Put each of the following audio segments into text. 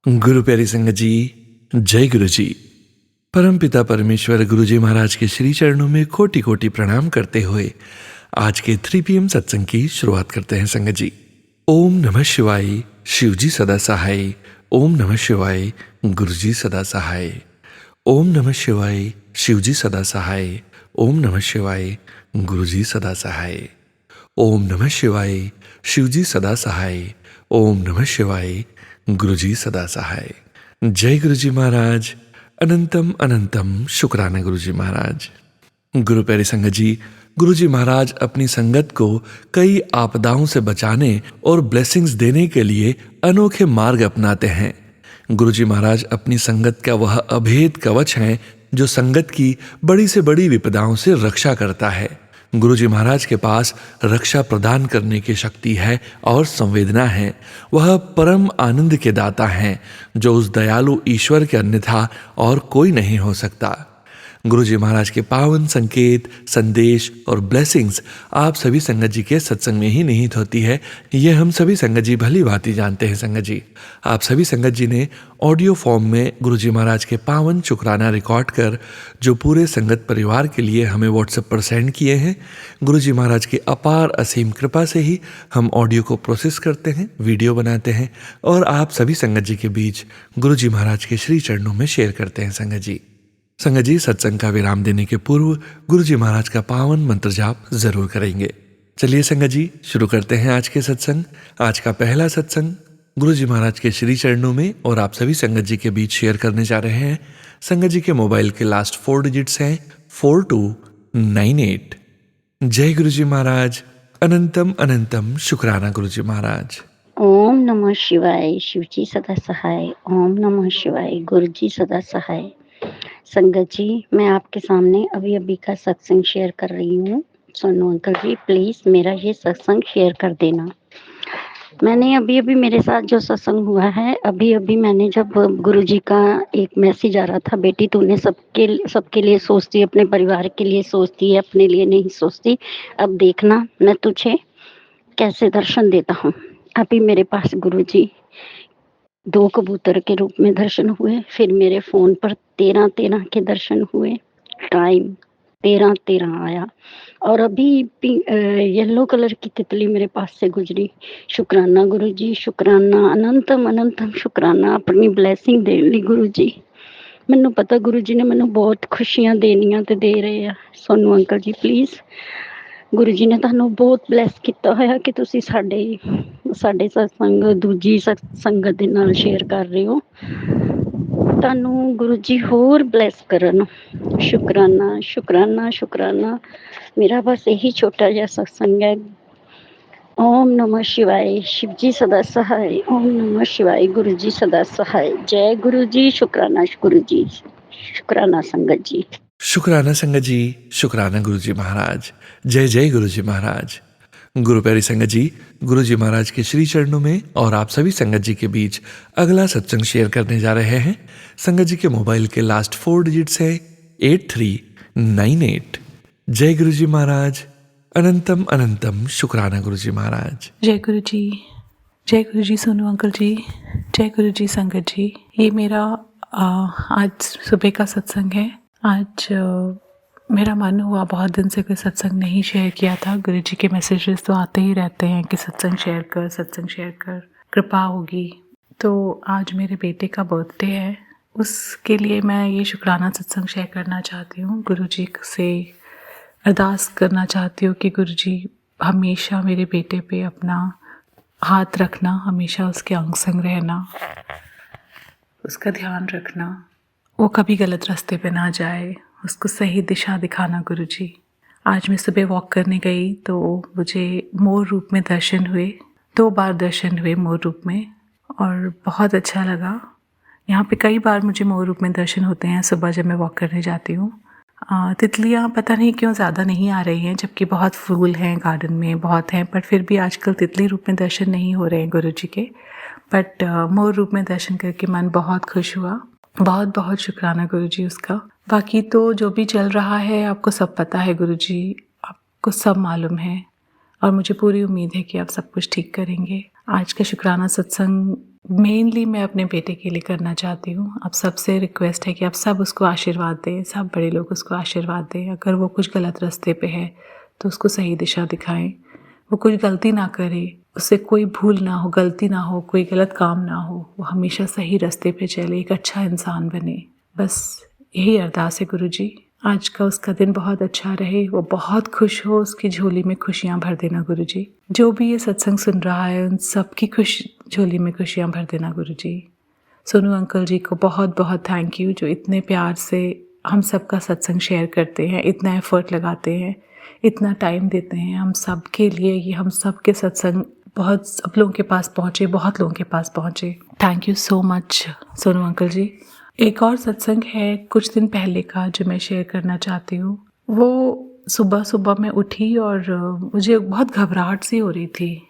गुरु प्यारी संगत जी, जय गुरु जी। परमपिता परमेश्वर गुरु जी महाराज के श्री चरणों में कोटि कोटि प्रणाम करते हुए आज के 3 PM सत्संग की शुरुआत करते हैं संगत जी। ओम नमः शिवाय, शिव जी सदा सहाय। ओम नमः शिवाय, गुरु जी सदा सहाय। ओम नमः शिवाय, शिव जी सदा सहाय। ओम नमः शिवाय, गुरु जी सदा सहाय। ओम नमः शिवाय, शिव जी सदा सहाय। ओम नमः शिवाय, गुरु जी सदा सहाय। जय गुरु जी महाराज। अनंतम अनंतम शुक्राना गुरु जी महाराज। गुरु प्यारी संगत जी, गुरु जी महाराज अपनी संगत को कई आपदाओं से बचाने और ब्लेसिंग्स देने के लिए अनोखे मार्ग अपनाते हैं। गुरु जी महाराज अपनी संगत का वह अभेद कवच है जो संगत की बड़ी से बड़ी विपदाओं से रक्षा करता है। गुरु जी महाराज के पास रक्षा प्रदान करने की शक्ति है और संवेदना है। वह परम आनंद के दाता हैं जो उस दयालु ईश्वर के अन्यथा और कोई नहीं हो सकता। गुरु जी महाराज के पावन संकेत, संदेश और ब्लेसिंग्स आप सभी संगत जी के सत्संग में ही निहित होती है। ये हम सभी संगत जी भली भांति जानते हैं संगत जी। आप सभी संगत जी ने ऑडियो फॉर्म में गुरु जी महाराज के पावन शुक्राना रिकॉर्ड कर जो पूरे संगत परिवार के लिए हमें व्हाट्सएप पर सेंड किए हैं। गुरु जी महाराज की अपार असीम कृपा से ही हम ऑडियो को प्रोसेस करते हैं, वीडियो बनाते हैं और आप सभी संगत जी के बीच गुरु जी महाराज के श्री चरणों में शेयर करते हैं संगत जी। संगत जी, सत्संग का विराम देने के पूर्व गुरु जी महाराज का पावन मंत्र जाप जरूर करेंगे। चलिए संगत जी, शुरू करते हैं आज के सत्संग। आज का पहला सत्संग गुरु जी महाराज के श्री चरणों में और आप सभी संगत जी के बीच शेयर करने जा रहे हैं। संगत जी के मोबाइल के लास्ट 4 डिजिट्स हैं 4298। जय गुरु जी महाराज। अनंतम अनंतम शुक्राना गुरु जी महाराज। ओम नमः शिवाय, शिव जी सदा सहाय। ओम नमः शिवाय, गुरु जी सदा सहाय। संगत जी, मैं आपके सामने अभी का सत्संग शेयर कर रही हूँ। सोनू अंकल जी, प्लीज मेरा ये सत्संग शेयर कर देना। मैंने अभी मेरे साथ जो सत्संग हुआ है, अभी मैंने जब गुरु जी का एक मैसेज आ रहा था, बेटी तूने सबके लिए सोचती, अपने परिवार के लिए सोचती है, अपने लिए नहीं सोचती। अब देखना मैं तुझे कैसे दर्शन देता हूँ। अभी मेरे पास गुरु जी 2 कबूतर के रूप में दर्शन हुए। फिर मेरे फोन पर 13 के दर्शन हुए। टाइम 13 आया और अभी येलो कलर की तितली मेरे पास से गुजरी। शुक्राना गुरु जी, शुक्राना, अनंतम अनंतम शुक्राना। अपनी ब्लैसिंग दे ली गुरु जी। ਮੈਨੂੰ पता गुरु जी ने मैनू बहुत खुशियां देनियां ते दे रहे हैं। सोनू अंकल जी, प्लीज गुरु जी ने ਤੁਹਾਨੂੰ ਬਹੁਤ ਬਲੈਸ ਕੀਤਾ ਹੋਇਆ ਕਿ ਤੁਸੀਂ ਸਾਡੇ ਸਤਸੰਗ ਦੂਜੀ ਸੰਗਤ ਦੇ ਨਾਲ ਸ਼ੇਅਰ ਕਰ ਰਹੇ ਹੋ। ਤੁਹਾਨੂੰ ਗੁਰੂ ਜੀ ਹੋਰ ਬਲੈਸ ਕਰਨ। ਸ਼ੁਕਰਾਨਾ ਸ਼ੁਕਰਾਨਾ ਸ਼ੁਕਰਾਨਾ। मेरा बस यही छोटा जिहा सत्संग है। ओम नमः शिवाय, शिव जी सदा सहाय। ओम नमः शिवाय, गुरु जी सदा सहाय। जय गुरु जी। शुक्राना गुरु जी, शुक्राना संगत जी। शुक्राना संगत जी, शुक्राना गुरु जी महाराज। जय जय गुरु जी महाराज। गुरु प्यारी संगत जी, गुरु जी महाराज के श्री चरणों में और आप सभी संगत जी के बीच अगला सत्संग शेयर करने जा रहे हैं। संगत जी के मोबाइल के लास्ट 4 डिजिट्स है 8398। जय गुरु जी महाराज। अनंतम अनंतम शुक्राना गुरु जी महाराज। जय गुरु जी। जय गुरु जी सोनू अंकल जी। जय गुरु जी संगत जी। ये मेरा आज सुबह का सत्संग है। आज मेरा मन हुआ, बहुत दिन से कोई सत्संग नहीं शेयर किया था। गुरु जी के मैसेजेस तो आते ही रहते हैं कि सत्संग शेयर कर, कृपा होगी। तो आज मेरे बेटे का बर्थडे है, उसके लिए मैं ये शुक्राना सत्संग शेयर करना चाहती हूँ। गुरु जी से अरदास करना चाहती हूँ कि गुरु जी हमेशा मेरे बेटे पे अपना हाथ रखना, हमेशा उसके अंग संग रहना, उसका ध्यान रखना, वो कभी गलत रास्ते पे ना जाए, उसको सही दिशा दिखाना गुरु जी। आज मैं सुबह वॉक करने गई तो मुझे मोर रूप में दर्शन हुए। 2 बार दर्शन हुए मोर रूप में और बहुत अच्छा लगा। यहाँ पे कई बार मुझे मोर रूप में दर्शन होते हैं सुबह जब मैं वॉक करने जाती हूँ। तितलियाँ पता नहीं क्यों ज़्यादा नहीं आ रही हैं, जबकि बहुत फूल हैं गार्डन में, बहुत हैं, पर फिर भी आजकल तितली रूप में दर्शन नहीं हो रहे हैं गुरु जी के। बट मोर रूप में दर्शन करके मन बहुत खुश हुआ। बहुत बहुत शुक्राना गुरु जी उसका। बाकी तो जो भी चल रहा है आपको सब पता है गुरु जी, आपको सब मालूम है और मुझे पूरी उम्मीद है कि आप सब कुछ ठीक करेंगे। आज का शुक्राना सत्संग मेनली मैं अपने बेटे के लिए करना चाहती हूँ। आप सबसे रिक्वेस्ट है कि आप सब उसको आशीर्वाद दें, सब बड़े लोग उसको आशीर्वाद दें। अगर वो कुछ गलत रास्ते पे है तो उसको सही दिशा दिखाएं। वो कुछ गलती ना करे, उससे कोई भूल ना हो, गलती ना हो, कोई गलत काम ना हो, वो हमेशा सही रास्ते पे चले, एक अच्छा इंसान बने। बस यही अरदास है गुरुजी। आज का उसका दिन बहुत अच्छा रहे, वो बहुत खुश हो, उसकी झोली में खुशियाँ भर देना गुरुजी। जो भी ये सत्संग सुन रहा है उन सबकी झोली में खुशियाँ भर देना गुरुजी। सोनू अंकल जी को बहुत बहुत थैंक यू, जो इतने प्यार से हम सबका सत्संग शेयर करते हैं, इतना एफर्ट लगाते हैं, इतना टाइम देते हैं हम सब के लिए। ये हम सब के सत्संग बहुत सब लोगों के पास पहुँचे, बहुत लोगों के पास पहुँचे। Thank you so much Sonu uncle ji. एक और सत्संग है कुछ दिन पहले का जो मैं शेयर करना चाहती हूँ। वो सुबह सुबह मैं उठी और मुझे बहुत घबराहट सी हो रही थी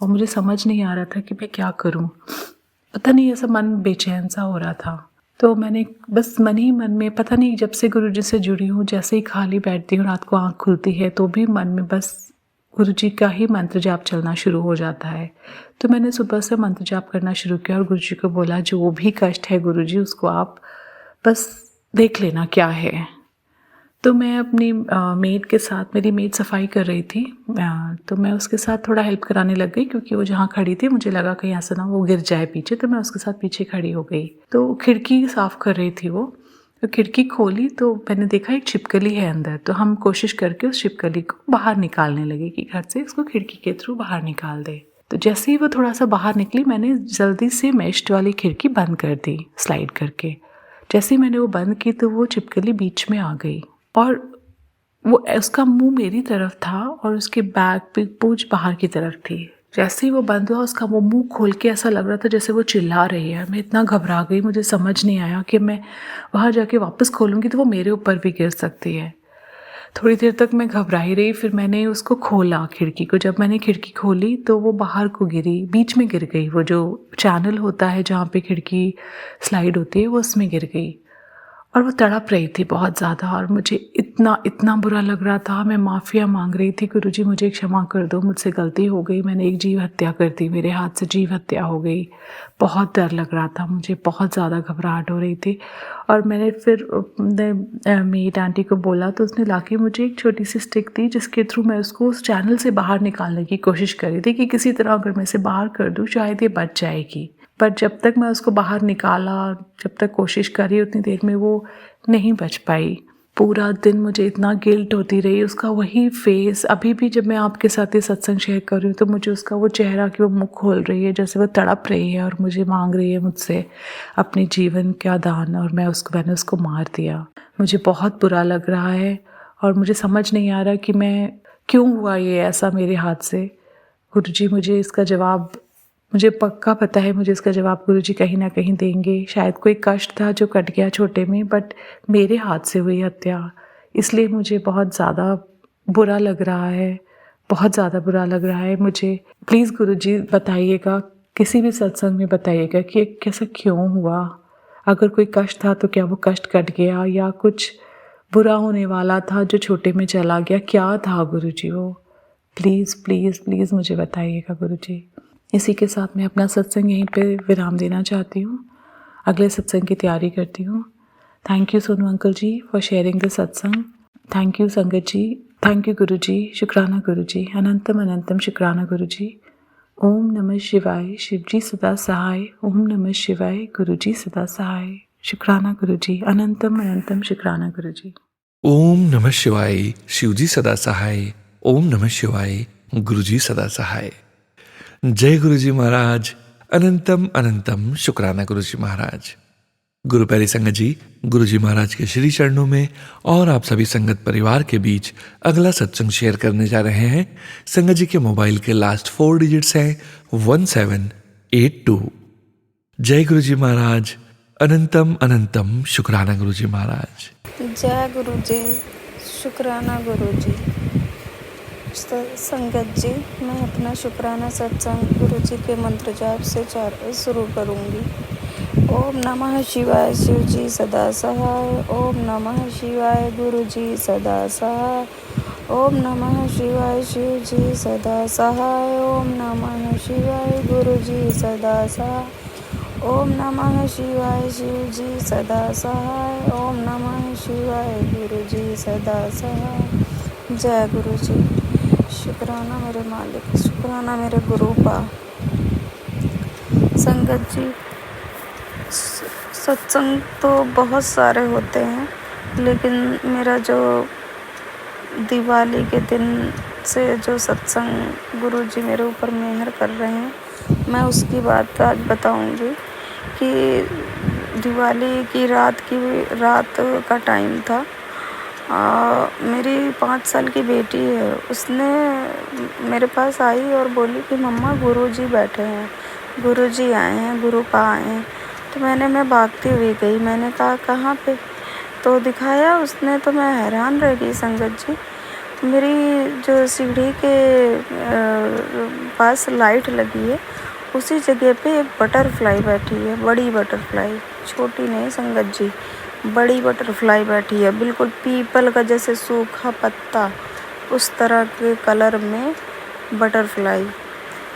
और मुझे समझ नहीं आ रहा था कि मैं क्या करूँ। पता नहीं, ऐसा मन बेचैन सा हो रहा था। तो मैंने बस मन ही मन में, पता नहीं, जब से गुरुजी से जुड़ी हूँ, जैसे ही खाली बैठती हूँ, रात को आँख खुलती है तो भी मन में बस गुरुजी का ही मंत्र जाप चलना शुरू हो जाता है। तो मैंने सुबह से मंत्र जाप करना शुरू किया और गुरुजी को बोला, जो भी कष्ट है गुरुजी उसको आप बस देख लेना क्या है। तो मैं अपनी मेड के साथ, मेरी मेड सफाई कर रही थी, तो मैं उसके साथ थोड़ा हेल्प कराने लग गई, क्योंकि वो जहाँ खड़ी थी मुझे लगा कहीं ऐसा ना वो गिर जाए पीछे, तो मैं उसके साथ पीछे खड़ी हो गई। तो खिड़की साफ़ कर रही थी वो, तो खिड़की खोली तो मैंने देखा एक छिपकली है अंदर। तो हम कोशिश करके उस छिपकली को बाहर निकालने लगे कि घर से उसको खिड़की के थ्रू बाहर निकाल दे। तो जैसे ही वो थोड़ा सा बाहर निकली, मैंने जल्दी से मेश्ड वाली खिड़की बंद कर दी स्लाइड करके। जैसे ही मैंने वो बंद की तो वो छिपकली बीच में आ गई और वो, उसका मुंह मेरी तरफ था और उसके बैक पे पूंछ बाहर की तरफ थी। जैसे ही वो बंद हुआ, उसका वो मुंह खोल के ऐसा लग रहा था जैसे वो चिल्ला रही है। मैं इतना घबरा गई, मुझे समझ नहीं आया कि मैं वहाँ जाके वापस खोलूँगी तो वो मेरे ऊपर भी गिर सकती है। थोड़ी देर तक मैं घबराई रही, फिर मैंने उसको खोला खिड़की को। जब मैंने खिड़की खोली तो वो बाहर को गिरी, बीच में गिर गई। वो जो चैनल होता है जहाँ पे खिड़की स्लाइड होती है वो उसमें गिर गई और वो तड़प रही थी बहुत ज़्यादा। और मुझे इतना बुरा लग रहा था। मैं माफ़िया मांग रही थी, गुरुजी मुझे क्षमा कर दो, मुझसे गलती हो गई, मैंने एक जीव हत्या कर दी, मेरे हाथ से जीव हत्या हो गई। बहुत डर लग रहा था मुझे, बहुत ज़्यादा घबराहट हो रही थी। और मैंने फिर मेरी आंटी को बोला तो उसने लाके मुझे एक छोटी सी स्टिक दी, जिसके थ्रू मैं उसको उस चैनल से बाहर निकालने की कोशिश कर रही थी कि किसी तरह अगर मैं इसे बाहर कर दूँ शायद ये बच जाएगी। पर जब तक मैं उसको बाहर निकाला, जब तक कोशिश करी, उतनी देर में वो नहीं बच पाई। पूरा दिन मुझे इतना गिल्ट होती रही। उसका वही फेस, अभी भी जब मैं आपके साथ ये सत्संग शेयर कर रही हूँ तो मुझे उसका वो चेहरा कि वो मुँह खोल रही है, जैसे वो तड़प रही है और मुझे मांग रही है मुझसे अपने जीवन का दान, और मैंने उसको मार दिया। मुझे बहुत बुरा लग रहा है और मुझे समझ नहीं आ रहा कि मैं क्यों हुआ ये ऐसा मेरे हाथ से। गुरुजी मुझे इसका जवाब, मुझे पक्का पता है मुझे इसका जवाब गुरुजी कहीं ना कहीं देंगे। शायद कोई कष्ट था जो कट गया छोटे में, बट मेरे हाथ से हुई हत्या, इसलिए मुझे बहुत ज़्यादा बुरा लग रहा है, बहुत ज़्यादा बुरा लग रहा है मुझे। प्लीज़ गुरुजी बताइएगा, किसी भी सत्संग में बताइएगा कि कैसा क्यों हुआ। अगर कोई कष्ट था तो क्या वो कष्ट कट गया, या कुछ बुरा होने वाला था जो छोटे में चला गया, क्या था गुरुजी वो? प्लीज़ प्लीज़ प्लीज़ मुझे बताइएगा गुरुजी। इसी के साथ मैं अपना सत्संग यहीं पे विराम देना चाहती हूँ, अगले सत्संग की तैयारी करती हूँ। Thank you Sonu uncle ji for sharing the satsang. Thank you संगत जी, थैंक यू गुरु जी, शुक्राना गुरु जी, अनंतम अनंतम शुक्राना गुरु जी। ओम नमः शिवाय, शिव जी सदा सहाय। ओम नमः शिवाय, गुरु जी सदा सहाय। शुक्राना गुरु जी, अनंतम अनंतम शुक्राना गुरु जी। ओम नमः शिवाय, शिवजी सदा सहाय। ओम नमः शिवाय, गुरुजी सदा सहाय। जय गुरुजी महाराज, अनंतम अनंतम शुक्राना गुरुजी महाराज। गुरु प्यारी संगत जी, गुरुजी महाराज के श्री चरणों में और आप सभी संगत परिवार के बीच अगला सत्संग शेयर करने जा रहे हैं। संगत जी के मोबाइल के लास्ट 4 डिजिट्स हैं 1782। जय गुरुजी महाराज, अनंतम अनंतम शुक्राना गुरुजी महाराज। जय गुरु जी, शुक्राना गुरु जी। संगत जी, मैं अपना शुक्राना सत्संग गुरु जी के मंत्र जाप से शुरू करूंगी। ओम नमः शिवाय, शिव जी सदा सहाय। ओम नमः शिवाय, गुरु जी सदा सहाय। ओम नमः शिवाय, शिव जी सदा सहाय। ओम नमः शिवाय, गुरु जी सदा सहाय। ओम नमः शिवाय शिव जी सदा सहाय। ओम नमः शिवाय गुरु जी सदा सहाय। जय गुरु जी। शुक्राना मेरे मालिक, शुक्राना मेरे गुरु का। संगत जी, सत्संग तो बहुत सारे होते हैं, लेकिन मेरा जो दिवाली के दिन से जो सत्संग गुरु जी मेरे ऊपर मेहर कर रहे हैं, मैं उसकी बात आज बताऊंगी। कि दिवाली की रात का टाइम था। मेरी 5 साल की बेटी है, उसने मेरे पास आई और बोली कि मम्मा गुरुजी बैठे हैं, गुरुजी आए हैं, गुरुपा आए हैं। तो मैं भागती हुई गई। मैंने कहा कहाँ पे? तो दिखाया उसने। तो मैं हैरान रह गई संगत जी। मेरी जो सीढ़ी के पास लाइट लगी है, उसी जगह पे एक बटरफ्लाई बैठी है, बड़ी बटरफ्लाई, छोटी नहीं संगत जी, बड़ी बटरफ्लाई बैठी है, बिल्कुल पीपल का जैसे सूखा पत्ता उस तरह के कलर में बटरफ्लाई।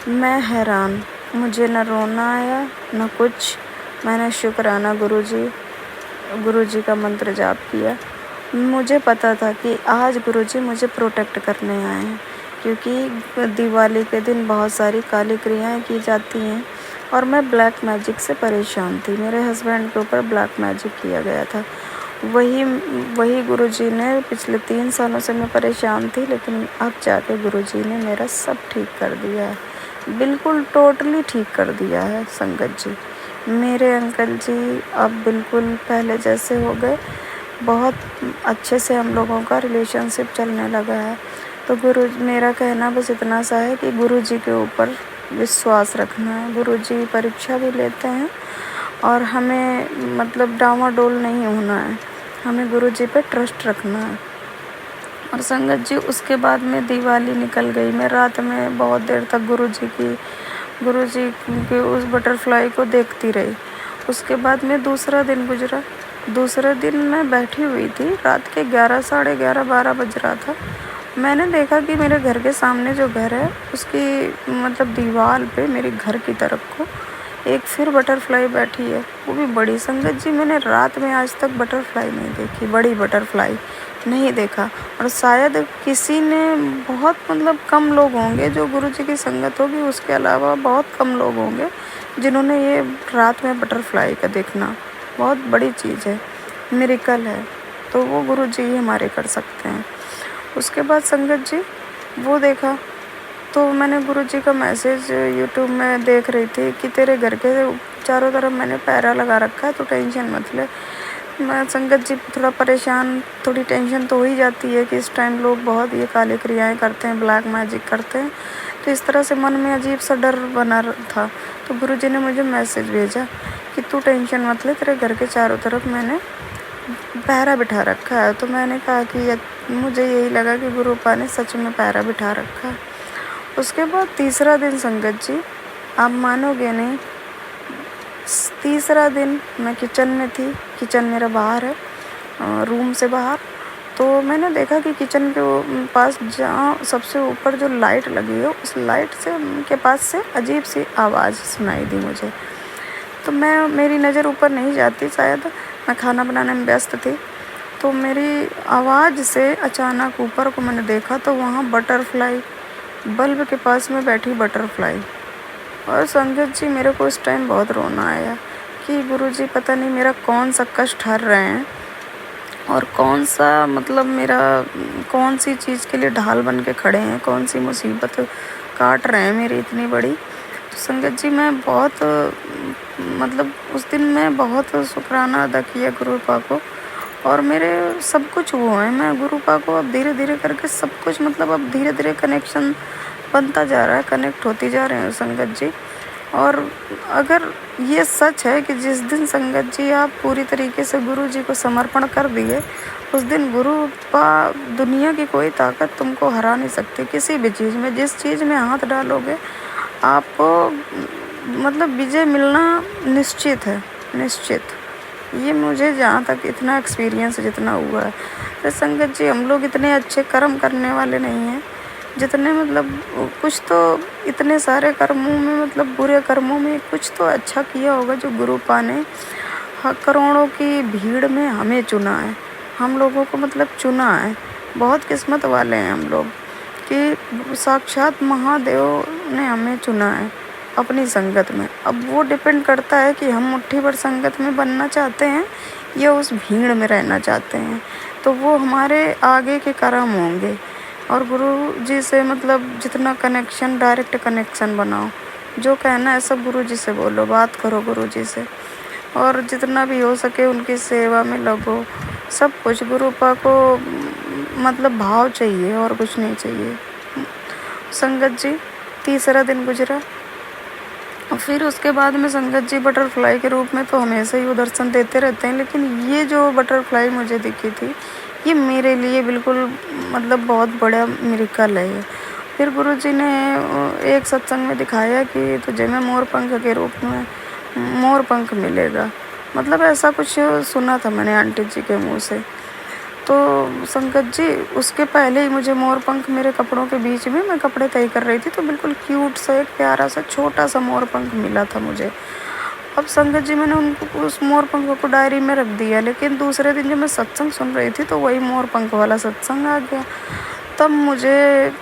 मैं हैरान, मुझे न रोना आया न कुछ। मैंने शुक्राना गुरुजी का मंत्र जाप किया। मुझे पता था कि आज गुरुजी मुझे प्रोटेक्ट करने आए हैं, क्योंकि दिवाली के दिन बहुत सारी काली क्रियाएं की जाती हैं और मैं ब्लैक मैजिक से परेशान थी। मेरे हस्बैंड के ऊपर ब्लैक मैजिक किया गया था। वही गुरुजी ने पिछले 3 सालों से मैं परेशान थी, लेकिन अब जाके गुरुजी ने मेरा सब ठीक कर दिया है, बिल्कुल टोटली ठीक कर दिया है संगत जी। मेरे अंकल जी अब बिल्कुल पहले जैसे हो गए। बहुत अच्छे से हम लोगों का रिलेशनशिप चलने लगा है। तो मेरा कहना बस इतना सा है कि गुरुजी के ऊपर विश्वास रखना है। गुरुजी परीक्षा भी लेते हैं और हमें मतलब डामाडोल नहीं होना है, हमें गुरुजी पे ट्रस्ट रखना है। और संगत जी, उसके बाद में दिवाली निकल गई। मैं रात में बहुत देर तक गुरुजी के उस बटरफ्लाई को देखती रही। उसके बाद में दूसरा दिन गुजरा। दूसरे दिन मैं बैठी हुई थी, रात के 11, साढ़े 11, 12 बज रहा था। मैंने देखा कि मेरे घर के सामने जो घर है, उसकी मतलब दीवार पे मेरे घर की तरफ को एक फिर बटरफ्लाई बैठी है, वो भी बड़ी। संगत जी, मैंने रात में आज तक बटरफ्लाई नहीं देखी, बड़ी बटरफ्लाई नहीं देखा। और शायद किसी ने, बहुत मतलब कम लोग होंगे जो गुरुजी की संगत होगी, उसके अलावा बहुत कम लोग होंगे जिन्होंने ये रात में बटरफ्लाई का देखना बहुत बड़ी चीज़ है, मिरेकल है। तो वो गुरुजी ही हमारे कर सकते हैं। उसके बाद संगत जी वो देखा, तो मैंने गुरुजी का मैसेज यूट्यूब में देख रही थी कि तेरे घर के चारों तरफ मैंने पैरा लगा रखा है, तो टेंशन मत ले। मैं संगत जी थोड़ा परेशान, थोड़ी टेंशन तो हो ही जाती है कि इस टाइम लोग बहुत ये काली क्रियाएं करते हैं, ब्लैक मैजिक करते हैं। तो इस तरह से मन में अजीब सा डर बना था। तो गुरुजी ने मुझे मैसेज भेजा कि तू टेंशन मत ले, तेरे घर के चारों तरफ मैंने पहरा बिठा रखा है। तो मैंने कहा कि मुझे यही लगा कि गुरुपा ने सच में पहरा बिठा रखा है। उसके बाद तीसरा दिन संगत जी, आप मानोगे नहीं, तीसरा दिन मैं किचन में थी। किचन मेरा बाहर है, रूम से बाहर। तो मैंने देखा कि किचन के पास जहाँ सबसे ऊपर जो लाइट लगी है, उस लाइट से के पास से अजीब सी आवाज़ सुनाई दी मुझे। तो मेरी नज़र ऊपर नहीं जाती, शायद मैं खाना बनाने में व्यस्त थी। तो मेरी आवाज़ से अचानक ऊपर को मैंने देखा, तो वहाँ बटरफ्लाई, बल्ब के पास में बैठी बटरफ्लाई। और संगत जी, मेरे को उस टाइम बहुत रोना आया कि गुरुजी पता नहीं मेरा कौन सा कष्ट हर रहे हैं और कौन सा मतलब मेरा कौन सी चीज़ के लिए ढाल बन के खड़े हैं, कौन सी मुसीबत काट रहे हैं मेरी इतनी बड़ी। तो संगत जी, मैं बहुत मतलब उस दिन मैं बहुत शुक्राना अदा किया गुरुपा को, और मेरे सब कुछ वो है। मैं गुरुपा को अब धीरे धीरे करके सब कुछ, मतलब अब धीरे धीरे कनेक्शन बनता जा रहा है, कनेक्ट होती जा रहे हैं संगत जी। और अगर ये सच है कि जिस दिन संगत जी आप पूरी तरीके से गुरु जी को समर्पण कर दिए, उस दिन गुरुपा, दुनिया की कोई ताकत तुमको हरा नहीं सकती। किसी भी चीज़ में, जिस चीज़ में हाथ डालोगे, आपको मतलब विजय मिलना निश्चित है, निश्चित। ये मुझे जहाँ तक इतना एक्सपीरियंस जितना हुआ है। तो संगत जी, हम लोग इतने अच्छे कर्म करने वाले नहीं हैं, जितने मतलब कुछ तो इतने सारे कर्मों में मतलब बुरे कर्मों में कुछ तो अच्छा किया होगा जो गुरुपा ने करोड़ों की भीड़ में हमें चुना है, हम लोगों को मतलब चुना है। बहुत किस्मत वाले हैं हम लोग कि साक्षात महादेव ने हमें चुना है अपनी संगत में। अब वो डिपेंड करता है कि हम मुट्ठी भर संगत में बनना चाहते हैं या उस भीड़ में रहना चाहते हैं, तो वो हमारे आगे के कर्म होंगे। और गुरु जी से मतलब जितना कनेक्शन, डायरेक्ट कनेक्शन बनाओ, जो कहना है सब गुरु जी से बोलो, बात करो गुरु जी से, और जितना भी हो सके उनकी सेवा में लगो। सब कुछ गुरुपा को मतलब भाव चाहिए और कुछ नहीं चाहिए। संगत जी, तीसरा दिन गुजरा और फिर उसके बाद में संगत जी बटरफ्लाई के रूप में तो हमेशा ही वो दर्शन देते रहते हैं, लेकिन ये जो बटरफ्लाई मुझे दिखी थी ये मेरे लिए बिल्कुल मतलब बहुत बड़ा मिरेकल है। फिर गुरुजी ने एक सत्संग में दिखाया कि तुझे मैं मोर पंख के रूप में मोर पंख मिलेगा, मतलब ऐसा कुछ सुना था मैंने आंटी जी के मुंह से। तो संगत जी उसके पहले ही मुझे मोर पंख मेरे कपड़ों के बीच में, मैं कपड़े तय कर रही थी तो बिल्कुल क्यूट सा एक प्यारा सा छोटा सा मोर पंख मिला था मुझे। अब संगत जी मैंने उनको उस मोर पंख को डायरी में रख दिया, लेकिन दूसरे दिन जब मैं सत्संग सुन रही थी तो वही मोर पंख वाला सत्संग आ गया। तब मुझे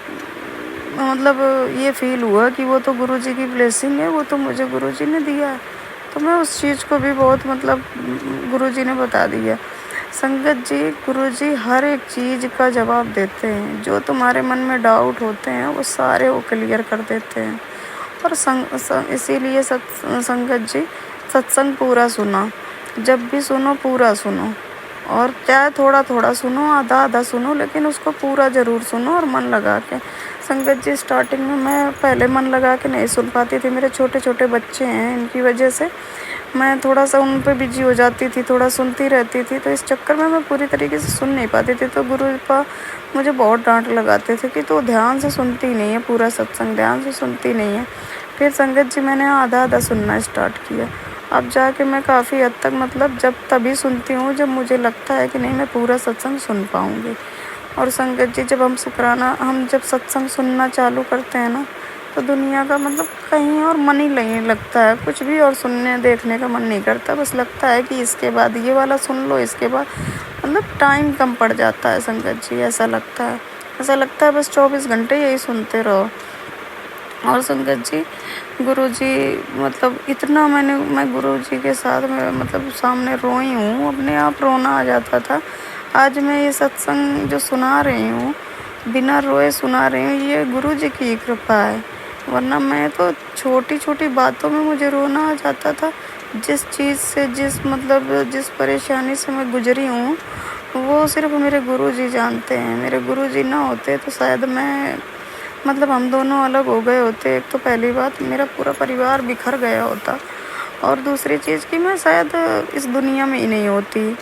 मतलब ये फील हुआ कि वो तो गुरुजी की ब्लेसिंग है, वो तो मुझे गुरुजी ने दिया है। तो मैं उस चीज़ को भी बहुत मतलब गुरुजी ने बता दिया। संगत जी, गुरुजी हर एक चीज़ का जवाब देते हैं, जो तुम्हारे मन में डाउट होते हैं वो सारे वो क्लियर कर देते हैं। और इसीलिए संगत जी सत्संग पूरा सुना, जब भी सुनो पूरा सुनो, और चाहे थोड़ा थोड़ा सुनो, आधा आधा सुनो, लेकिन उसको पूरा ज़रूर सुनो और मन लगा के। संगत जी स्टार्टिंग में मैं पहले मन लगा के नहीं सुन पाती थी, मेरे छोटे छोटे बच्चे हैं, इनकी वजह से मैं थोड़ा सा उन पे बिजी हो जाती थी, थोड़ा सुनती रहती थी, तो इस चक्कर में मैं पूरी तरीके से सुन नहीं पाती थी। तो गुरुपा मुझे बहुत डांट लगाते थे कि तू ध्यान से सुनती नहीं है, पूरा सत्संग ध्यान से सुनती नहीं है। फिर संगत जी मैंने आधा आधा सुनना स्टार्ट किया, अब जाके मैं काफ़ी हद तक मतलब जब तभी सुनती हूँ जब मुझे लगता है कि नहीं मैं पूरा सत्संग सुन पाऊँगी। और संगत जी जब हम जब सत्संग सुनना चालू करते हैं ना, तो दुनिया का मतलब कहीं और मन ही नहीं लगता है, कुछ भी और सुनने देखने का मन नहीं करता, बस लगता है कि इसके बाद ये वाला सुन लो, इसके बाद मतलब टाइम कम पड़ जाता है। संगत जी ऐसा लगता है बस 24 घंटे यही सुनते रहो। और संगत जी गुरुजी मतलब इतना मैं गुरुजी के साथ में मतलब सामने रोई हूँ, अपने आप रोना आ जाता था। आज मैं ये सत्संग जो सुना रही हूँ, बिना रोए सुना रही हूँ, ये गुरुजी की कृपा है, वरना मैं तो छोटी छोटी बातों में मुझे रोना आ जाता था। जिस चीज़ से जिस परेशानी से मैं गुजरी हूँ वो सिर्फ मेरे गुरुजी जानते हैं। मेरे गुरुजी ना होते तो शायद मैं मतलब हम दोनों अलग हो गए होते। एक तो पहली बात मेरा पूरा परिवार बिखर गया होता, और दूसरी चीज़ कि मैं शायद इस दुनिया में ही नहीं होती,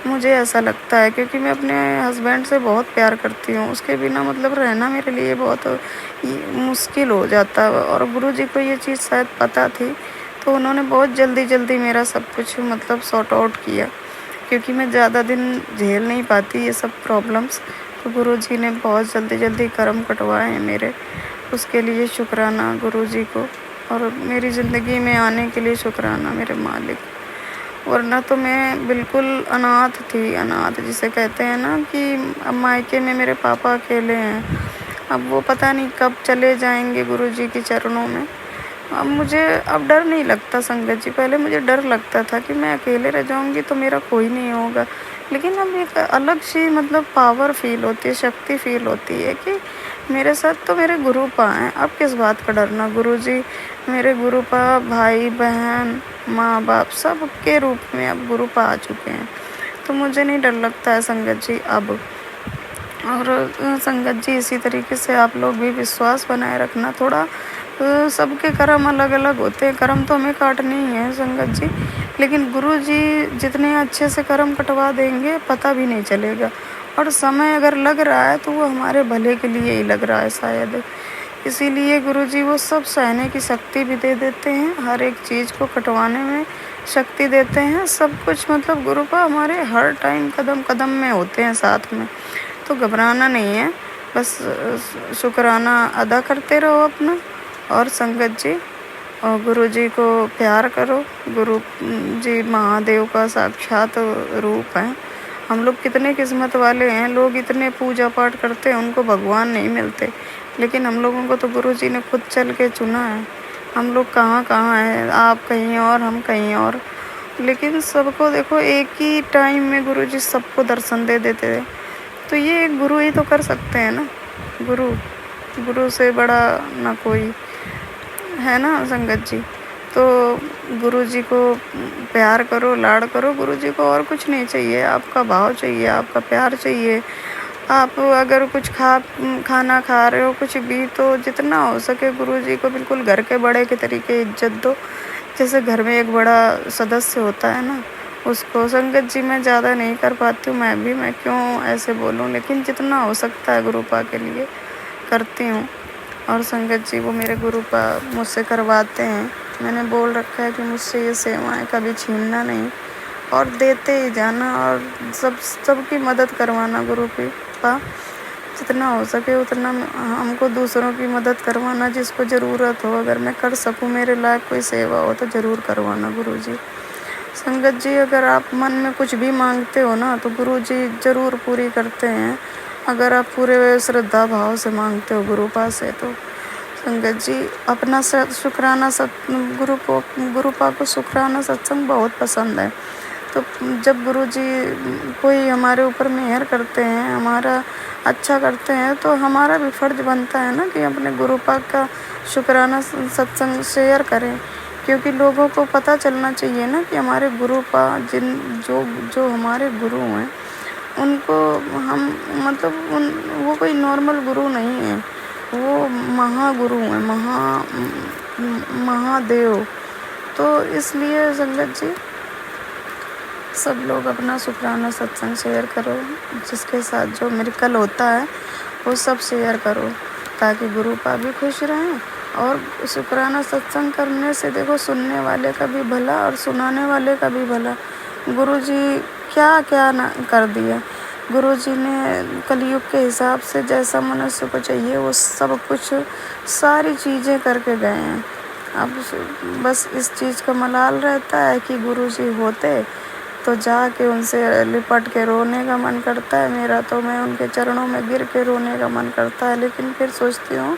मुझे ऐसा लगता है, क्योंकि मैं अपने हस्बैंड से बहुत प्यार करती हूँ, उसके बिना मतलब रहना मेरे लिए बहुत मुश्किल हो जाता। और गुरुजी को ये चीज़ शायद पता थी, तो उन्होंने बहुत जल्दी मेरा सब कुछ मतलब सॉर्ट आउट किया, क्योंकि मैं ज़्यादा दिन झेल नहीं पाती ये सब प्रॉब्लम्स। तो गुरुजी ने बहुत जल्दी कर्म कटवाए हैं मेरे, उसके लिए शुक्राना गुरुजी को, और मेरी ज़िंदगी में आने के लिए शुक्राना मेरे मालिक। वरना तो मैं बिल्कुल अनाथ थी, अनाथ जिसे कहते हैं ना कि अब मायके में मेरे पापा अकेले हैं, अब वो पता नहीं कब चले जाएंगे गुरुजी के चरणों में। अब मुझे अब डर नहीं लगता संगत जी, पहले मुझे डर लगता था कि मैं अकेले रह जाऊंगी तो मेरा कोई नहीं होगा, लेकिन अब एक अलग सी मतलब पावर फील होती है, शक्ति फील होती है कि मेरे साथ तो मेरे गुरुपा हैं, अब किस बात का डरना। गुरुजी मेरे गुरुपा, भाई बहन माँ बाप सब के रूप में अब गुरुपा आ चुके हैं, तो मुझे नहीं डर लगता है संगत जी अब। और संगत जी इसी तरीके से आप लोग भी विश्वास बनाए रखना थोड़ा। सबके कर्म अलग अलग होते हैं, कर्म तो हमें काटने ही है संगत जी, लेकिन गुरु जी जितने अच्छे से कर्म कटवा देंगे पता भी नहीं चलेगा, और समय अगर लग रहा है तो वो हमारे भले के लिए ही लग रहा है शायद। इसीलिए गुरु जी वो सब सहने की शक्ति भी दे देते हैं, हर एक चीज़ को कटवाने में शक्ति देते हैं, सब कुछ मतलब गुरुपा हमारे हर टाइम कदम कदम में होते हैं साथ में, तो घबराना नहीं है। बस शुक्राना अदा करते रहो अपना। और संगत जी, और गुरु जी को प्यार करो। गुरु जी महादेव का साक्षात रूप है। हम लोग कितने किस्मत वाले हैं, लोग इतने पूजा पाठ करते हैं, उनको भगवान नहीं मिलते, लेकिन हम लोगों को तो गुरु जी ने खुद चल के चुना है। हम लोग कहाँ कहाँ हैं, आप कहीं और, हम कहीं और, लेकिन सबको देखो एक ही टाइम में गुरु जी सबको दर्शन दे देते हैं। तो ये गुरु ही तो कर सकते हैं ना। गुरु से बड़ा ना कोई है ना संगत जी। तो गुरु जी को प्यार करो, लाड़ करो। गुरु जी को और कुछ नहीं चाहिए, आपका भाव चाहिए, आपका प्यार चाहिए। आप अगर कुछ खाना खा रहे हो कुछ भी, तो जितना हो सके गुरु जी को बिल्कुल घर के बड़े के तरीके इज्जत दो। जैसे घर में एक बड़ा सदस्य होता है ना, उसको। संगत जी मैं ज़्यादा नहीं कर पाती हूँ, मैं क्यों ऐसे बोलूँ, लेकिन जितना हो सकता है गुरुपा के लिए करती हूँ। और संगत जी वो मेरे गुरुपा मुझसे करवाते हैं। मैंने बोल रखा है कि मुझसे ये सेवाएं कभी छीनना नहीं और देते ही जाना, और सबकी मदद करवाना। गुरुपा जितना हो सके उतना हमको दूसरों की मदद करवाना, जिसको ज़रूरत हो। अगर मैं कर सकूं, मेरे लायक कोई सेवा हो, तो ज़रूर करवाना गुरु जी। संगत जी, अगर आप मन में कुछ भी मांगते हो ना, तो गुरु जी ज़रूर पूरी करते हैं। अगर आप पूरे श्रद्धा भाव से मांगते हो गुरुपा से, तो संगत जी अपना शुक्राना गुरुपा को शुक्राना सत्संग बहुत पसंद है। तो जब गुरु जी कोई हमारे ऊपर मेहर करते हैं, हमारा अच्छा करते हैं, तो हमारा भी फर्ज बनता है ना कि अपने गुरुपा का शुक्राना सत्संग शेयर करें। क्योंकि लोगों को पता चलना चाहिए ना कि हमारे गुरुपा जो हमारे गुरु हैं, उनको हम मतलब वो कोई नॉर्मल गुरु नहीं है, वो महागुरु हैं, महादेव। तो इसलिए संगत जी सब लोग अपना शुक्राना सत्संग शेयर करो। जिसके साथ जो मिरेकल होता है वो सब शेयर करो, ताकि गुरुपा भी खुश रहें। और शुक्राना सत्संग करने से देखो सुनने वाले का भी भला और सुनाने वाले का भी भला। गुरु जी क्या क्या ना कर दिया। गुरु जी ने कलयुग के हिसाब से जैसा मनुष्य को चाहिए वो सब कुछ सारी चीज़ें करके गए हैं। अब बस इस चीज़ का मलाल रहता है कि गुरु जी होते तो जाके उनसे लिपट के रोने का मन करता है मेरा, तो मैं उनके चरणों में गिर के रोने का मन करता है। लेकिन फिर सोचती हूँ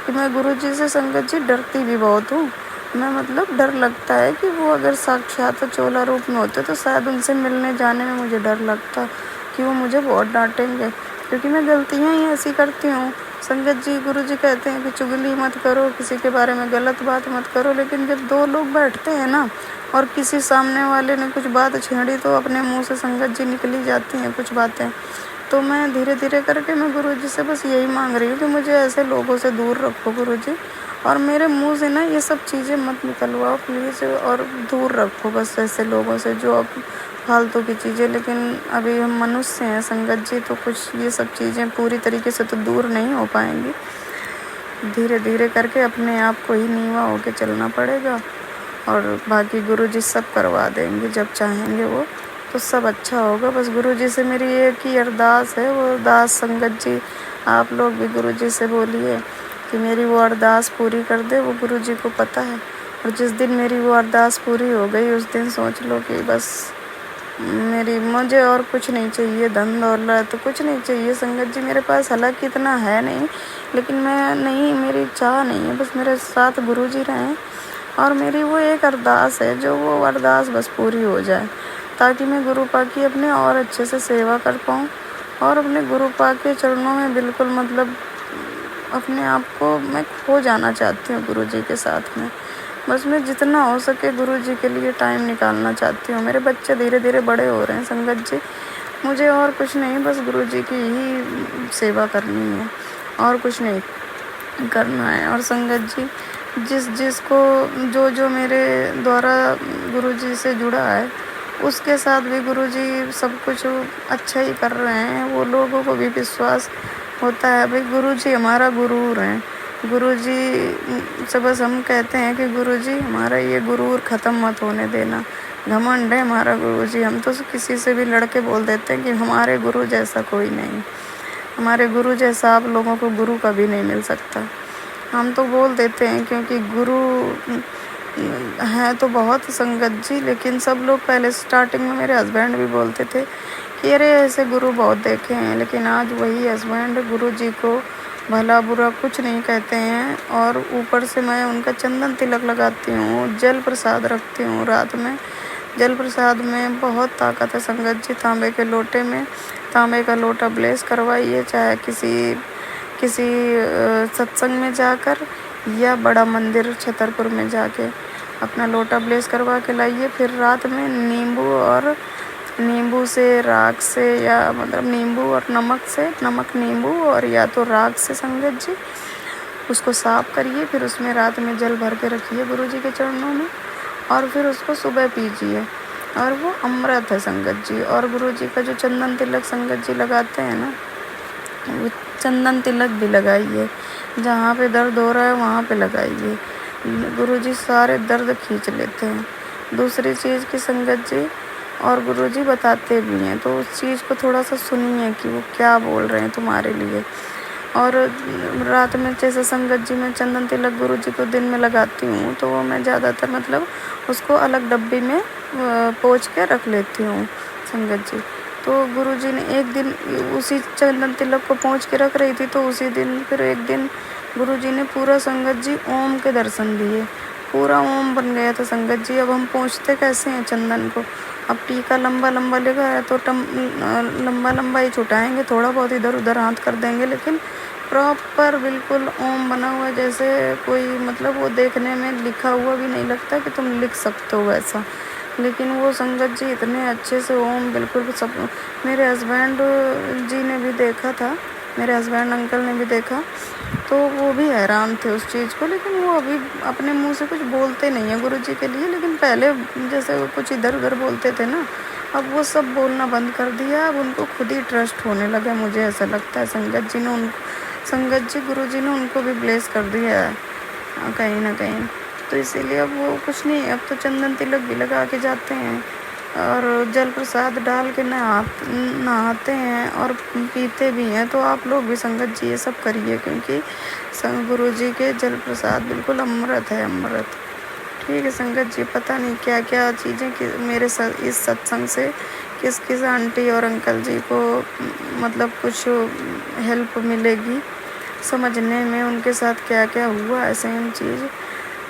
कि मैं गुरु जी से संगत जी डरती भी बहुत हूँ। मैं मतलब डर लगता है कि वो अगर साक्षात चोला रूप में होते तो शायद उनसे मिलने जाने में मुझे डर लगता कि वो मुझे बहुत डांटेंगे, क्योंकि मैं गलतियाँ ही ऐसी करती हूँ। संगत जी गुरु जी कहते हैं कि चुगली मत करो, किसी के बारे में गलत बात मत करो। लेकिन जब दो लोग बैठते हैं ना और किसी सामने वाले ने कुछ बात छेड़ी, तो अपने मुंह से संगत जी निकली जाती हैं कुछ बातें। तो मैं धीरे धीरे करके मैं गुरु जी से बस यही मांग रही हूँ कि मुझे ऐसे लोगों से दूर रखो गुरु जी, और मेरे मुंह से ना ये सब चीज़ें मत निकलवाओ प्लीज़, और दूर रखो बस ऐसे लोगों से जो अब फालतू की चीज़ें। लेकिन अभी हम मनुष्य हैं संगत जी, तो कुछ ये सब चीज़ें पूरी तरीके से तो दूर नहीं हो पाएंगी। धीरे धीरे करके अपने आप को ही नीवा होके चलना पड़ेगा, और बाकी गुरु जी सब करवा देंगे जब चाहेंगे वो, तो सब अच्छा होगा। बस गुरु जी से मेरी एक ही अरदास है, वो अरदास संगत जी आप लोग भी गुरु जी से बोलिए कि मेरी वो अरदास पूरी कर दे। वो गुरु जी को पता है, और जिस दिन मेरी वो अरदास पूरी हो गई उस दिन समझ लो कि बस मुझे और कुछ नहीं चाहिए, धन दौलत तो कुछ नहीं चाहिए संगत जी। मेरे पास हालांकि इतना है नहीं, लेकिन मेरी चाह नहीं है, बस मेरे साथ गुरु जी रहें। और मेरी वो एक अरदास है, जो वो अरदास बस पूरी हो जाए, ताकि मैं गुरुपा की अपने और अच्छे से सेवा कर पाऊँ, और अपने गुरुपा के चरणों में बिल्कुल मतलब अपने आप को मैं खो जाना चाहती हूँ गुरु जी के साथ में। बस मैं जितना हो सके गुरु जी के लिए टाइम निकालना चाहती हूँ। मेरे बच्चे धीरे धीरे बड़े हो रहे हैं संगत जी, मुझे और कुछ नहीं, बस गुरु जी की ही सेवा करनी है, और कुछ नहीं करना है। और संगत जी जिसको जो मेरे द्वारा गुरु जी से जुड़ा है, उसके साथ भी गुरु जी सब कुछ अच्छा ही कर रहे हैं। वो लोगों को भी विश्वास होता है भाई गुरु जी हमारा गुरूर हैं। गुरु जी से बस हम कहते हैं कि गुरु जी हमारा ये गुरूर ख़त्म मत होने देना, घमंड है हमारा गुरु जी। हम तो किसी से भी लड़के बोल देते हैं कि हमारे गुरु जैसा कोई नहीं। हमारे गुरु जैसा आप लोगों को गुरु कभी नहीं मिल सकता। हम तो बोल देते हैं क्योंकि गुरु हैं तो बहुत संगत जी, लेकिन सब लोग पहले स्टार्टिंग में मेरे हस्बैंड भी बोलते थे कि अरे ऐसे गुरु बहुत देखे हैं, लेकिन आज वही हस्बैंड गुरु जी को भला बुरा कुछ नहीं कहते हैं। और ऊपर से मैं उनका चंदन तिलक लगाती हूँ, जल प्रसाद रखती हूँ रात में। जल प्रसाद में बहुत ताकत है संगत जी। तांबे के लोटे में तांबे का लोटा ब्लेस करवाइए, चाहे किसी सत्संग में जाकर या बड़ा मंदिर छतरपुर में जाके अपना लोटा ब्लेस करवा के लाइए। फिर रात में नींबू से, राख से, या मतलब नींबू और नमक से, नमक नींबू और या तो राख से संगत जी उसको साफ करिए। फिर उसमें रात में जल भर के रखिए गुरु जी के चरणों में, और फिर उसको सुबह पीजिए, और वो अमृत है संगत जी। और गुरु जी का जो चंदन तिलक संगत जी लगाते हैं ना, वो चंदन तिलक भी लगाइए। जहाँ पे दर्द हो रहा है वहाँ पे लगाइए, गुरु जी सारे दर्द खींच लेते हैं। दूसरी चीज़ की संगत जी, और गुरु जी बताते भी हैं, तो उस चीज़ को थोड़ा सा सुनिए कि वो क्या बोल रहे हैं तुम्हारे लिए। और रात में जैसे संगत जी मैं चंदन तिलक गुरु जी को दिन में लगाती हूँ, तो वो मैं ज़्यादातर मतलब उसको अलग डब्बी में पोंछ के रख लेती हूँ संगत जी। तो गुरु जी ने एक दिन उसी चंदन तिलक को पोंछ के रख रही थी, तो उसी दिन फिर एक दिन गुरु जी ने पूरा संगत जी ओम के दर्शन दिए, पूरा ओम बन गया था संगत जी। अब हम पोंछते कैसे हैं चंदन को, अब टीका लंबा लंबा लगा है तो लंबा लंबा ही छुटाएंगे, थोड़ा बहुत इधर उधर हाथ कर देंगे, लेकिन प्रॉपर बिल्कुल ओम बना हुआ है, जैसे कोई मतलब वो देखने में लिखा हुआ भी नहीं लगता कि तुम लिख सकते हो वैसा। लेकिन वो संगत जी इतने अच्छे से ओम बिल्कुल सब, मेरे हस्बैंड जी ने भी देखा था, मेरे हस्बैंड अंकल ने भी देखा, तो वो भी हैरान थे उस चीज़ को। लेकिन वो अभी अपने मुंह से कुछ बोलते नहीं हैं गुरु जी के लिए, लेकिन पहले जैसे वो कुछ इधर उधर बोलते थे ना, अब वो सब बोलना बंद कर दिया। अब उनको खुद ही ट्रस्ट होने लगा, मुझे ऐसा लगता है संगत जी गुरु जी ने उनको भी ब्लेस कर दिया है कहीं ना कहीं। तो इसीलिए अब वो कुछ नहीं, अब तो चंदन तिलक भी लगा के जाते हैं और जल प्रसाद डाल के नहाते हैं और पीते भी हैं। तो आप लोग भी संगत जी ये सब करिए, क्योंकि गुरु जी के जल प्रसाद बिल्कुल अमृत है, अमृत। ठीक है संगत जी, पता नहीं क्या क्या चीज़ें कि मेरे इस सत्संग से किस किस आंटी और अंकल जी को मतलब कुछ हेल्प मिलेगी समझने में, उनके साथ क्या क्या हुआ है सेम चीज़।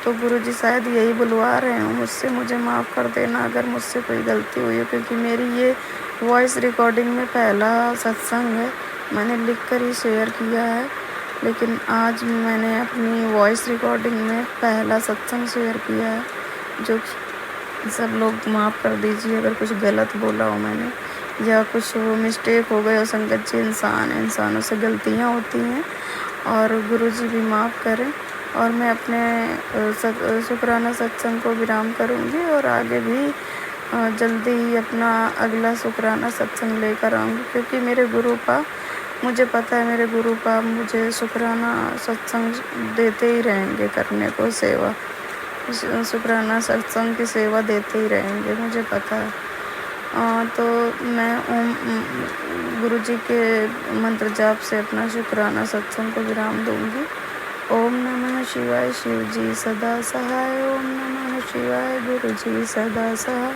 तो गुरुजी शायद यही बुलवा रहे हो मुझसे, मुझे माफ़ कर देना अगर मुझसे कोई गलती हुई हो, क्योंकि मेरी ये वॉइस रिकॉर्डिंग में पहला सत्संग है। मैंने लिख कर ही शेयर किया है, लेकिन आज मैंने अपनी वॉइस रिकॉर्डिंग में पहला सत्संग शेयर किया है, जो सब लोग माफ़ कर दीजिए अगर कुछ गलत बोला हो मैंने, या कुछ मिस्टेक हो गए हो। संगत जी इंसान है, इंसानों से गलतियाँ होती हैं, और गुरुजी भी माफ़ करें। और मैं अपने शुक्राना सत्संग को विराम करूँगी, और आगे भी जल्दी ही अपना अगला शुक्राना सत्संग लेकर आऊँगी, क्योंकि मेरे गुरुपा, मुझे पता है मेरे गुरुपा मुझे शुक्राना सत्संग देते ही रहेंगे करने को, सेवा, शुक्राना सत्संग की सेवा देते ही रहेंगे, मुझे पता है। तो मैं ओम गुरुजी के मंत्र जाप से अपना शुक्राना सत्संग को विराम दूँगी। ओम नमः शिवाय, शिव जी सदा सहाय। ओम नमः शिवाय, गुरु जी सदा सहाय।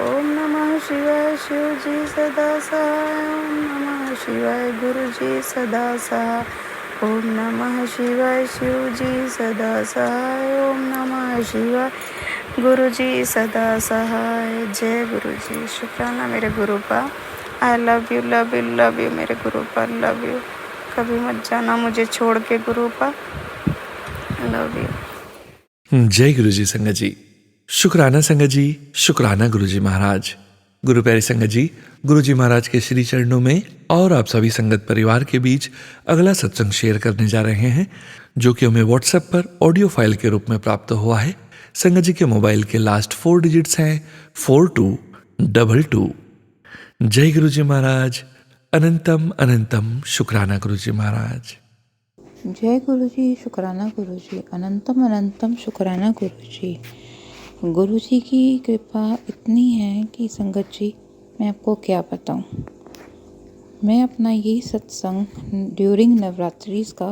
ओम नमः शिवाय, शिव जी सदा सहाय। ओम नमः शिवाय, गुरु जी सदा सहाय। ओम नमः शिवाय, शिव जी सदा सहाय। ओम नमः शिवाय, गुरु जी सदा सहाय। जय गुरु जी। शुक्राना मेरे गुरुपा। I love you, love you, love you मेरे गुरुपा, लव यू। कभी मत जाना मुझे छोड़ के गुरुपा, लव यू। जय गुरु जी संगत जी। शुक्राना संगत जी, शुक्राना गुरु जी महाराज। गुरु प्यारी संगत जी, गुरु जी महाराज के श्री चरणों में और आप सभी संगत परिवार के बीच अगला सत्संग शेयर करने जा रहे हैं, जो कि हमें व्हाट्सएप पर ऑडियो फाइल के रूप में प्राप्त हुआ है। संगत जी के मोबाइल के लास्ट 4 डिजिट्स हैं 4222। जय गुरु जी महाराज। अनंतम अनंतम शुक्राना गुरु जी महाराज। जय गुरु जी, शुक्राना गुरु जी, अनंतम अनंतम शुक्राना गुरु जी। गुरु जी की कृपा इतनी है कि संगत जी मैं आपको क्या बताऊं। मैं अपना यही सत्संग ड्यूरिंग नवरात्रिस का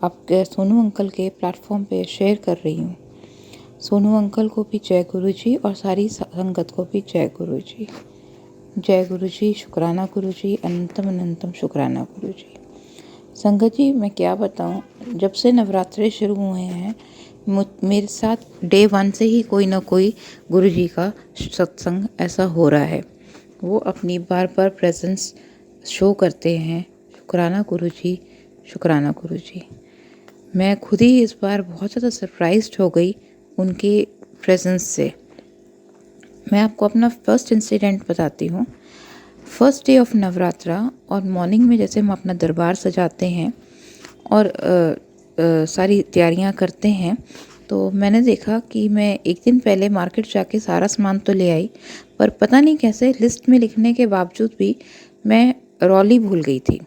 आपके सोनू अंकल के प्लेटफॉर्म पे शेयर कर रही हूँ। सोनू अंकल को भी जय गुरु जी और सारी संगत को भी जय गुरु जी। जय गुरु जी, शुक्राना गुरु जी, अनंतम अनंतम शुक्राना गुरु जी। संगत जी, मैं क्या बताऊँ, जब से नवरात्रे शुरू हुए हैं मेरे साथ डे 1 से ही कोई ना कोई गुरु जी का सत्संग ऐसा हो रहा है। वो अपनी बार बार प्रेजेंस शो करते हैं। शुक्राना गुरु जी, शुक्राना गुरु जी। मैं खुद ही इस बार बहुत ज़्यादा सरप्राइज्ड हो गई उनके प्रेजेंस से। मैं आपको अपना फर्स्ट इंसिडेंट बताती हूँ। फर्स्ट डे ऑफ नवरात्रा और मॉर्निंग में जैसे हम अपना दरबार सजाते हैं और सारी तैयारियां करते हैं, तो मैंने देखा कि मैं एक दिन पहले मार्केट जाके सारा सामान तो ले आई, पर पता नहीं कैसे लिस्ट में लिखने के बावजूद भी मैं रौली भूल गई थी।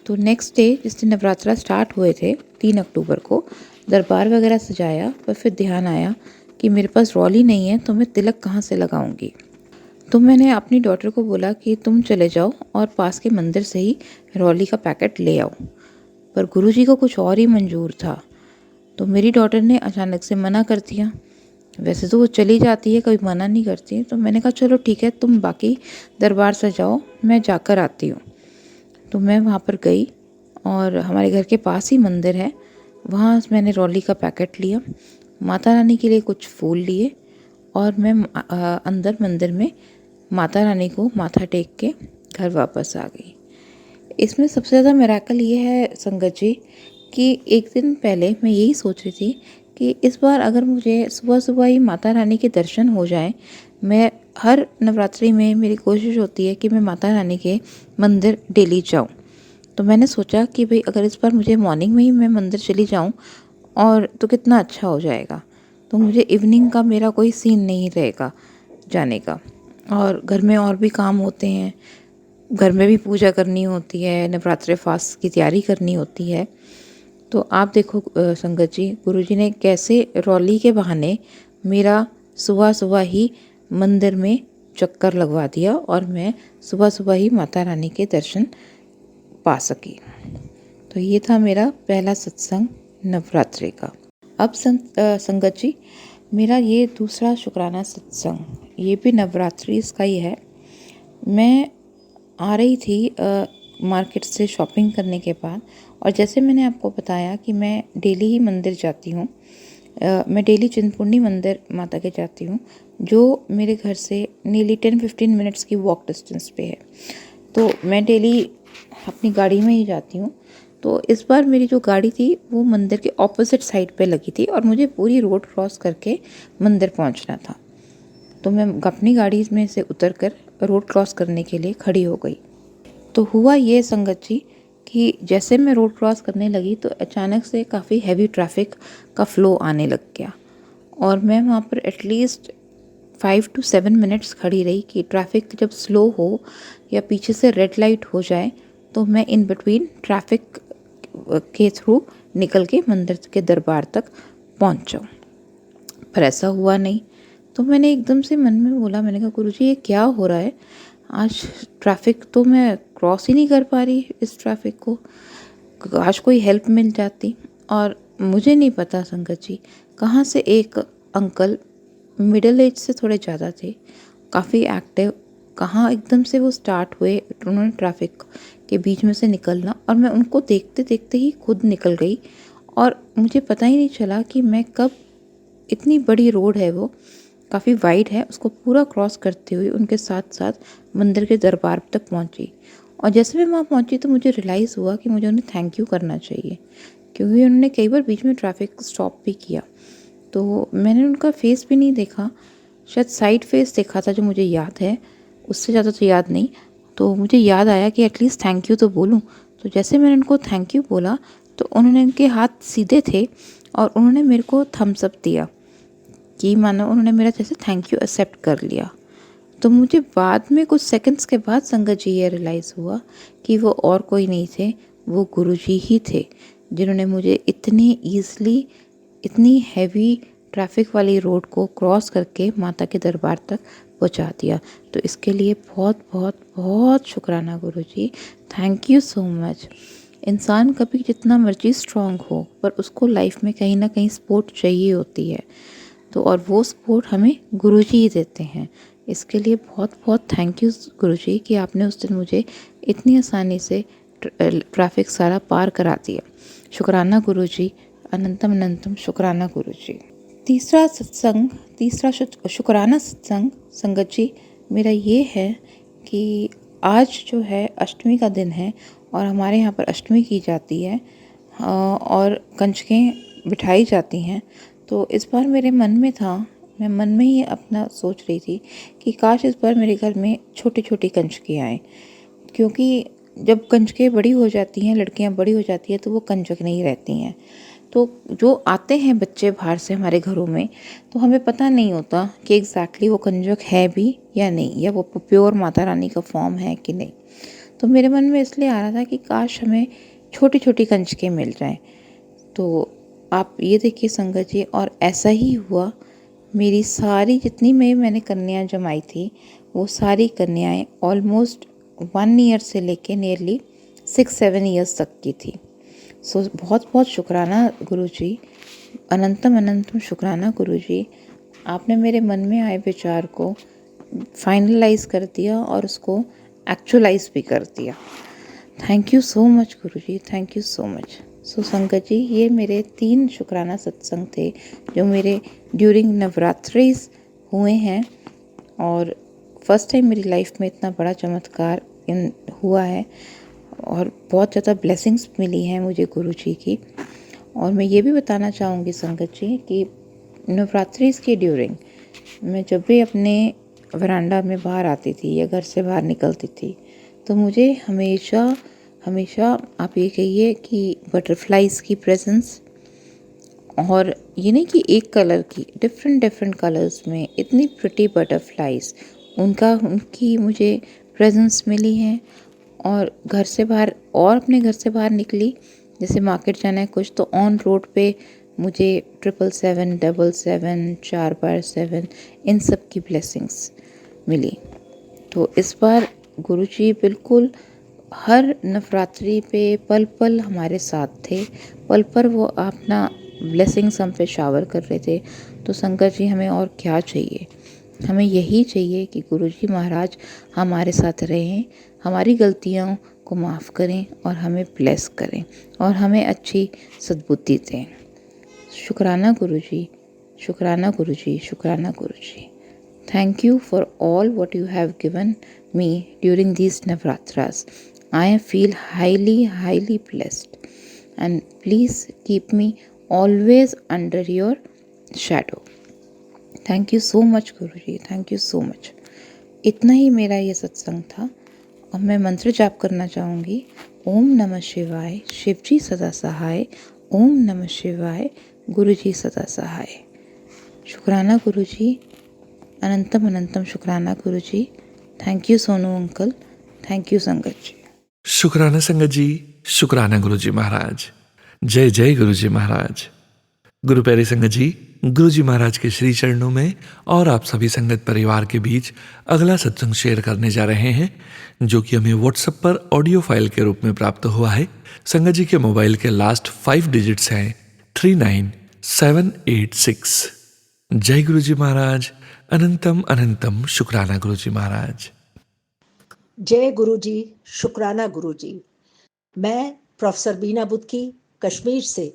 तो नेक्स्ट डे जिस दिन नवरात्रा स्टार्ट हुए थे 3 अक्टूबर को, दरबार वगैरह सजाया, पर फिर ध्यान आया कि मेरे पास रौली नहीं है, तो मैं तिलक कहाँ से लगाऊंगी। तो मैंने अपनी डॉटर को बोला कि तुम चले जाओ और पास के मंदिर से ही रौली का पैकेट ले आओ। पर गुरुजी को कुछ और ही मंजूर था, तो मेरी डॉटर ने अचानक से मना कर दिया। वैसे तो वो चली जाती है, कभी मना नहीं करती। तो मैंने कहा चलो ठीक है, तुम बाकी दरबार सजाओ, मैं जाकर आती हूँ। तो मैं वहाँ पर गई और हमारे घर के पास ही मंदिर है, वहाँ मैंने रौली का पैकेट लिया, माता रानी के लिए कुछ फूल लिए और मैं अंदर मंदिर में माता रानी को माथा टेक के घर वापस आ गई। इसमें सबसे ज़्यादा मिरेकल ये है संगत जी कि एक दिन पहले मैं यही सोच रही थी कि इस बार अगर मुझे सुबह सुबह ही माता रानी के दर्शन हो जाए। मैं हर नवरात्रि में मेरी कोशिश होती है कि मैं माता रानी के मंदिर डेली जाऊं। तो मैंने सोचा कि भाई अगर इस बार मुझे मॉर्निंग में ही मैं मंदिर चली जाऊं और तो कितना अच्छा हो जाएगा। तो मुझे इवनिंग का मेरा कोई सीन नहीं रहेगा जाने का, और घर में और भी काम होते हैं, घर में भी पूजा करनी होती है, नवरात्रे फास्ट की तैयारी करनी होती है। तो आप देखो संगत जी, गुरुजी ने कैसे रौली के बहाने मेरा सुबह सुबह ही मंदिर में चक्कर लगवा दिया और मैं सुबह सुबह ही माता रानी के दर्शन पा सकी। तो ये था मेरा पहला सत्संग नवरात्रि का। अब संगत जी, मेरा ये दूसरा शुक्राना सत्संग, ये भी नवरात्रि का ही है। मैं आ रही थी मार्केट से शॉपिंग करने के बाद, और जैसे मैंने आपको बताया कि मैं डेली ही मंदिर जाती हूँ, मैं डेली चिंतपूर्णी मंदिर माता के जाती हूँ, जो मेरे घर से नीली 10-15 मिनट्स की वॉक डिस्टेंस पे है। तो मैं डेली अपनी गाड़ी में ही जाती हूँ। तो इस बार मेरी जो गाड़ी थी वो मंदिर के ऑपोजिट साइड पे लगी थी और मुझे पूरी रोड क्रॉस करके मंदिर पहुँचना था। तो मैं अपनी गाड़ी में से उतरकर रोड क्रॉस करने के लिए खड़ी हो गई। तो हुआ ये संगत जी कि जैसे मैं रोड क्रॉस करने लगी तो अचानक से काफ़ी हैवी ट्रैफिक का फ़्लो आने लग गया, और मैं वहाँ पर एटलीस्ट 5 to 7 मिनट्स खड़ी रही कि ट्रैफिक जब स्लो हो या पीछे से रेड लाइट हो जाए तो मैं इन बिटवीन ट्रैफिक के थ्रू निकल के मंदिर के दरबार तक पहुँच जाऊँ। पर ऐसा हुआ नहीं। तो मैंने एकदम से मन में बोला, मैंने कहा गुरुजी ये क्या हो रहा है, आज ट्रैफिक तो मैं क्रॉस ही नहीं कर पा रही इस ट्रैफिक को, आज कोई हेल्प मिल जाती। और मुझे नहीं पता संगत जी कहाँ से एक अंकल मिडिल एज से थोड़े ज़्यादा थे, काफ़ी एक्टिव, कहाँ एकदम से वो स्टार्ट हुए उन्होंने ट्रैफिक के बीच में से निकलना, और मैं उनको देखते देखते ही खुद निकल गई। और मुझे पता ही नहीं चला कि मैं कब, इतनी बड़ी रोड है वो, काफ़ी वाइड है, उसको पूरा क्रॉस करते हुए उनके साथ साथ मंदिर के दरबार तक पहुंची। और जैसे मैं वहाँ पहुंची तो मुझे रियलाइज़ हुआ कि मुझे उन्हें थैंक यू करना चाहिए, क्योंकि उन्होंने कई बार बीच में ट्रैफिक स्टॉप भी किया। तो मैंने उनका फेस भी नहीं देखा, शायद साइड फेस देखा था जो मुझे याद है, उससे ज़्यादा तो याद नहीं। तो मुझे याद आया कि एटलीस्ट थैंक यू तो बोलूँ। तो जैसे मैंने उनको थैंक यू बोला तो उन्होंने, उनके हाथ सीधे थे और उन्होंने मेरे को थम्स अप दिया कि मानो उन्होंने मेरा जैसे थैंक यू एक्सेप्ट कर लिया। तो मुझे बाद में कुछ सेकंड्स के बाद संगत जी ये रियलाइज़ हुआ कि वो और कोई नहीं थे, वो गुरुजी ही थे, जिन्होंने मुझे इतनी ईज़िली, इतनी हैवी ट्रैफिक वाली रोड को क्रॉस करके माता के दरबार तक पहुंचा दिया। तो इसके लिए बहुत बहुत बहुत शुक्राना Guruji. Thank you so much. इंसान कभी जितना मर्जी स्ट्रांग हो, पर उसको लाइफ में कहीं ना कहीं सपोर्ट चाहिए होती है। तो और वो सपोर्ट हमें गुरुजी ही देते हैं। इसके लिए बहुत बहुत थैंक यू गुरुजी कि आपने उस दिन मुझे इतनी आसानी से ट्रैफिक सारा पार करा दिया। शुक्राना गुरुजी, अनंतम अनंतम शुक्राना गुरुजी। तीसरा शुक्राना सत्संग संगत जी मेरा ये है कि आज जो है अष्टमी का दिन है और हमारे यहाँ पर अष्टमी की जाती है और कंजकें बिठाई जाती हैं। तो इस बार मेरे मन में था, मैं मन में ही अपना सोच रही थी कि काश इस बार मेरे घर में छोटी छोटी कंजकें आएँ, क्योंकि जब कंजकें बड़ी हो जाती हैं, लड़कियां बड़ी हो जाती हैं, तो वो कंजक नहीं रहती हैं। तो जो आते हैं बच्चे बाहर से हमारे घरों में, तो हमें पता नहीं होता कि एग्जैक्टली वो कंजक है भी या नहीं, या वो प्योर माता रानी का फॉर्म है कि नहीं। तो मेरे मन में इसलिए आ रहा था कि काश हमें छोटी छोटी कंजकें मिल जाएं। तो आप ये देखिए संगत जी, और ऐसा ही हुआ। मेरी सारी जितनी मैंने कन्याएं जमाई थी, वो सारी कन्याएं ऑलमोस्ट 1 ईयर से लेके नियरली 6-7 ईयर्स तक की थी। सो बहुत बहुत शुक्राना गुरुजी, अनंतम अनंतम शुक्राना गुरुजी। आपने मेरे मन में आए विचार को फाइनलाइज कर दिया और उसको एक्चुअलाइज भी कर दिया। Thank you so much Guruji, thank you so much. So संगत जी, ये मेरे 3 शुक्राना सत्संग थे जो मेरे ड्यूरिंग नवरात्रिस हुए हैं। और फर्स्ट टाइम मेरी लाइफ में इतना बड़ा चमत्कार हुआ है और बहुत ज़्यादा ब्लेसिंग्स मिली हैं मुझे गुरुजी की। और मैं ये भी बताना चाहूँगी संगत जी कि नवरात्रिस के ड्यूरिंग मैं जब भी अपने वरांडा में बाहर आती थी या घर से बाहर निकलती थी, तो मुझे हमेशा हमेशा आप ये कहिए कि बटरफ्लाइज़ की प्रेजेंस, और ये नहीं कि एक कलर की, डिफरेंट डिफरेंट कलर्स में इतनी प्रिटी बटरफ्लाइज़, उनकी मुझे प्रेजेंस मिली है। और घर से बाहर, और अपने घर से बाहर निकली, जैसे मार्केट जाना है कुछ, तो ऑन रोड पे मुझे 777, 777, 4/7 इन सब की ब्लेसिंग्स मिली। तो इस बार गुरुजी बिल्कुल हर नवरात्रि पे पल पल हमारे साथ थे, पल पर वो अपना ब्लेसिंग्स हम पे शावर कर रहे थे। तो संगत जी, हमें और क्या चाहिए? हमें यही चाहिए कि गुरुजी महाराज हमारे साथ रहें, हमारी गलतियों को माफ़ करें और हमें ब्लेस करें और हमें अच्छी सद्बुद्धि दें। शुक्राना गुरुजी, शुक्राना गुरुजी, शुक्राना गुरुजी। Thank you for all what you have given me during these Navratras. I feel highly, highly blessed. And please keep me always under your shadow. Thank you so much, Guruji. Thank you so much. इतना ही मेरा ये सत्संग था। अब मैं मंत्र जाप करना चाहूँगी। ओम नमः शिवाय, शिवजी सदा सहाय। ओम नमः शिवाय, गुरुजी सदा सहाय। शुक्राना गुरुजी, अनंतम अनंतम शुक्राना Guruji. Thank you Sonu uncle, thank you संगत जी। शुक्राना संगत जी, शुक्राना गुरुजी महाराज। जय जय गुरुजी महाराज। गुरु प्यारी संगत जी, गुरुजी महाराज के श्री चरणों में और आप सभी संगत परिवार के बीच अगला सत्संग शेयर करने जा रहे हैं, जो कि हमें व्हाट्सएप पर ऑडियो फाइल के रूप में प्राप्त हुआ है। संगत जी के मोबाइल के लास्ट 5 डिजिट्स हैं 39786। जय गुरुजी महाराज, अनंतम अनंतम शुक्राना गुरुजी महाराज। जय गुरुजी, शुक्राना गुरुजी। मैं प्रोफेसर बीना बुदकी कश्मीर से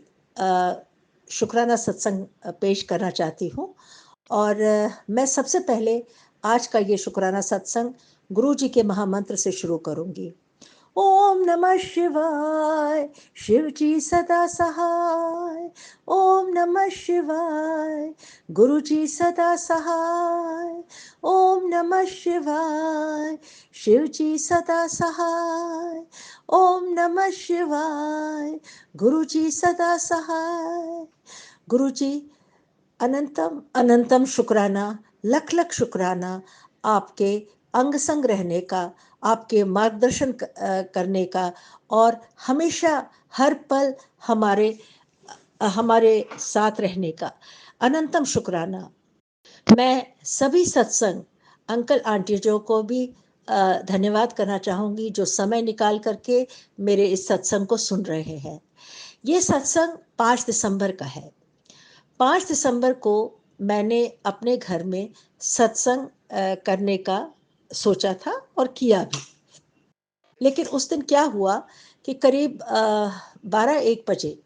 शुक्राना सत्संग पेश करना चाहती हूँ। और मैं सबसे पहले आज का ये शुक्राना सत्संग गुरुजी के महामंत्र से शुरू करूँगी। ओम नमः शिवाय, शिवजी सदा सहाय। ओम नमः शिवाय, गुरुजी सदा सहाय। ओम नमः शिवाय, शिवजी सदा सहाय। ओम नमः शिवाय, गुरुजी सदा सहाय। गुरुजी, अनंतम अनंतम शुक्राना, लख लख शुक्राना आपके अंग संग रहने का, आपके मार्गदर्शन करने का और हमेशा हर पल हमारे साथ रहने का। अनंतम शुक्राना। मैं सभी सत्संग अंकल आंटियों को भी धन्यवाद करना चाहूँगी जो समय निकाल करके मेरे इस सत्संग को सुन रहे हैं। ये सत्संग 5 दिसंबर का है। 5 दिसंबर को मैंने अपने घर में सत्संग करने का सोचा था और किया भी। लेकिन उस दिन क्या हुआ कि करीब 12-1 बजे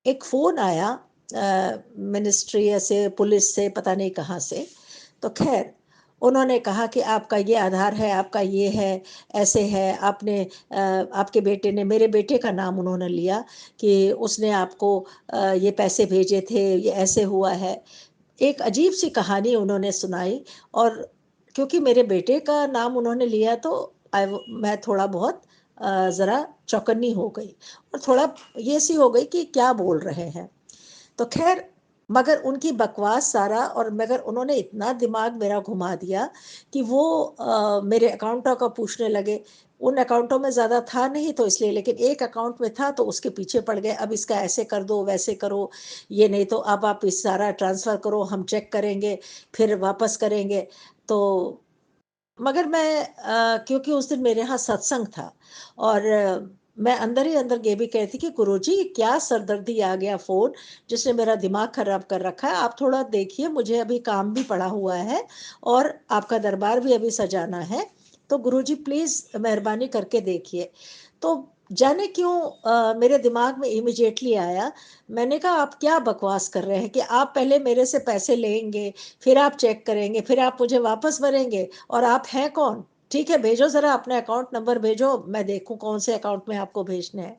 एक फ़ोन आया मिनिस्ट्री से, पुलिस से, पता नहीं कहाँ से। तो ख़ैर उन्होंने कहा कि आपका ये आधार है, आपका ये है, ऐसे है, आपके बेटे ने, मेरे बेटे का नाम उन्होंने लिया कि उसने आपको ये पैसे भेजे थे, ये ऐसे हुआ है। एक अजीब-सी कहानी उन्होंने सुनाई और क्योंकि मेरे बेटे का नाम उन्होंने लिया तो मैं थोड़ा बहुत ज़रा चौकन्नी हो गई और थोड़ा ये सी हो गई कि क्या बोल रहे हैं। तो ख़ैर मगर उनकी बकवास सारा और मगर उन्होंने इतना दिमाग मेरा घुमा दिया कि वो मेरे अकाउंटों का पूछने लगे। उन अकाउंटों में ज़्यादा था नहीं तो इसलिए, लेकिन एक अकाउंट में था तो उसके पीछे पड़ गए। अब इसका ऐसे कर दो, वैसे करो, ये नहीं तो अब आप इस सारा ट्रांसफ़र करो, हम चेक करेंगे, फिर वापस करेंगे। तो मगर मैं क्योंकि उस दिन मेरे यहाँ सत्संग था और मैं अंदर ही अंदर ये भी कहती कि गुरुजी क्या सरदर्दी आ गया फ़ोन जिसने मेरा दिमाग ख़राब कर रखा है, आप थोड़ा देखिए, मुझे अभी काम भी पड़ा हुआ है और आपका दरबार भी अभी सजाना है, तो गुरुजी प्लीज़ मेहरबानी करके देखिए। तो जाने क्यों मेरे दिमाग में इमीडिएटली आया, मैंने कहा आप क्या बकवास कर रहे हैं कि आप पहले मेरे से पैसे लेंगे, फिर आप चेक करेंगे, फिर आप मुझे वापस भरेंगे और आप हैं कौन? ठीक है, भेजो ज़रा अपने अकाउंट नंबर भेजो, मैं देखूँ कौन से अकाउंट में आपको भेजने हैं।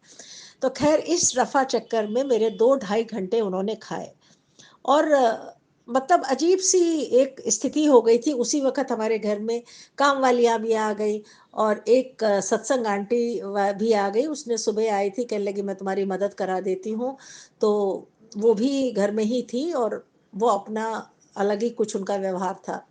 तो ख़ैर इस रफ़ा चक्कर में मेरे 2 ढाई घंटे उन्होंने खाए और मतलब अजीब-सी एक स्थिति हो गई थी। उसी वक़्त हमारे घर में काम वालियाँ भी आ गईं और एक सत्संग आंटी भी आ गई। उसने सुबह आई थी, कहने लगी मैं तुम्हारी मदद करा देती हूँ। तो वो भी घर में ही थी और वो अपना अलग ही कुछ उनका व्यवहार था।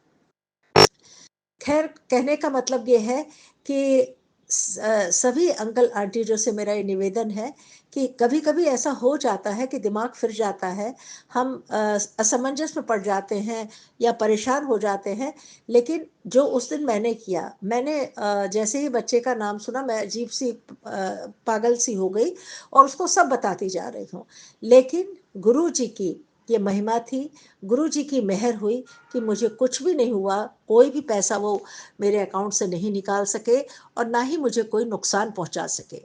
ख़ैर कहने का मतलब ये है कि सभी अंकल आंटी से मेरा ये निवेदन है कि कभी-कभी ऐसा हो जाता है कि दिमाग फिर जाता है, हम असमंजस में पड़ जाते हैं या परेशान हो जाते हैं, लेकिन जो उस दिन मैंने किया, मैंने जैसे ही बच्चे का नाम सुना मैं अजीब-सी पागल-सी हो गई और उसको सब बताती जा रही हूँ। लेकिन गुरुजी की ये महिमा थी, गुरुजी की मेहर हुई कि मुझे कुछ भी नहीं हुआ, कोई भी पैसा वो मेरे अकाउंट से नहीं निकाल सके और ना ही मुझे कोई नुकसान पहुँचा सके।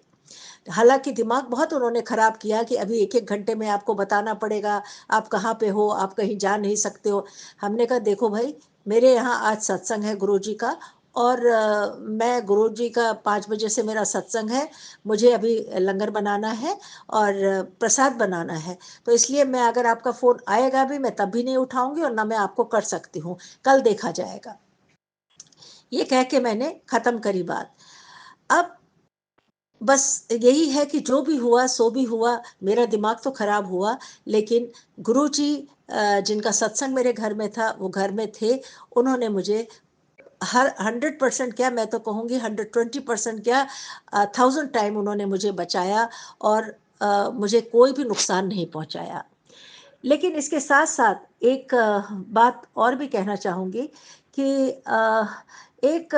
हालाँकि दिमाग बहुत उन्होंने ख़राब किया कि अभी 1-1 घंटे में आपको बताना पड़ेगा, आप कहाँ पे हो, आप कहीं जा नहीं सकते हो। हमने कहा देखो भाई, मेरे यहाँ आज सत्संग है गुरुजी का और मैं गुरुजी का 5 बजे से मेरा सत्संग है, मुझे अभी लंगर बनाना है और प्रसाद बनाना है। तो इसलिए मैं अगर आपका फ़ोन आएगा भी मैं तब भी नहीं उठाऊँगी और ना मैं आपको कर सकती हूँ, कल देखा जाएगा। ये कह के मैंने ख़त्म करी बात। अब बस यही है कि जो भी हुआ सो भी हुआ, मेरा दिमाग तो खराब हुआ, लेकिन गुरुजी जिनका सत्संग मेरे घर में था, वो घर में थे। उन्होंने मुझे हर 100% क्या मैं तो कहूँगी 120% क्या 1000 टाइम उन्होंने मुझे बचाया और मुझे कोई भी नुकसान नहीं पहुँचाया। लेकिन इसके साथ-साथ एक बात और भी कहना चाहूँगी कि एक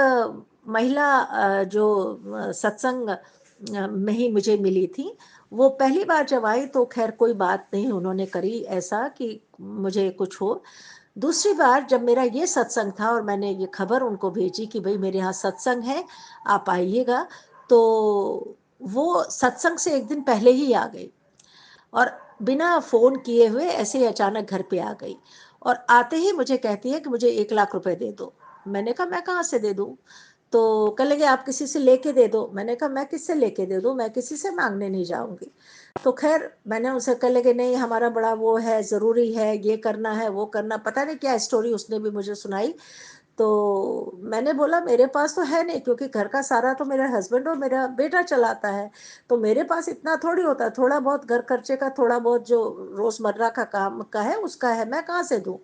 महिला जो सत्संग में ही मुझे मिली थी, वो पहली बार जब आई तो ख़ैर कोई बात नहीं उन्होंने करी ऐसा कि मुझे कुछ हो। दूसरी बार जब मेरा ये सत्संग था और मैंने ये खबर उनको भेजी कि भई मेरे यहाँ सत्संग है, आप आइएगा, तो वो सत्संग से 1 दिन पहले ही आ गई। और बिना फ़ोन किए हुए ऐसे ही अचानक घर पे आ गई और आते ही मुझे कहती है कि मुझे 1 लाख रुपए दे दो। मैंने कहा मैं कहाँ से दे दूँ? तो कहने लगे आप किसी से लेके दे दो। मैंने कहा मैं किससे लेके दे दूँ? मैं किसी से माँगने नहीं जाऊँगी। तो ख़ैर मैंने उनसे कहने लगे नहीं हमारा बड़ा वो है, ज़रूरी है, ये करना है, वो करना, पता नहीं क्या स्टोरी उसने भी मुझे सुनाई। तो मैंने बोला मेरे पास तो है नहीं क्योंकि घर का सारा तो मेरा हस्बैंड और मेरा बेटा चलाता है, तो मेरे पास इतना थोड़ी होता है, थोड़ा बहुत घर खर्चे का, थोड़ा बहुत जो रोज़मर्रा का काम का है उसका है, मैं कहाँ से दूँ?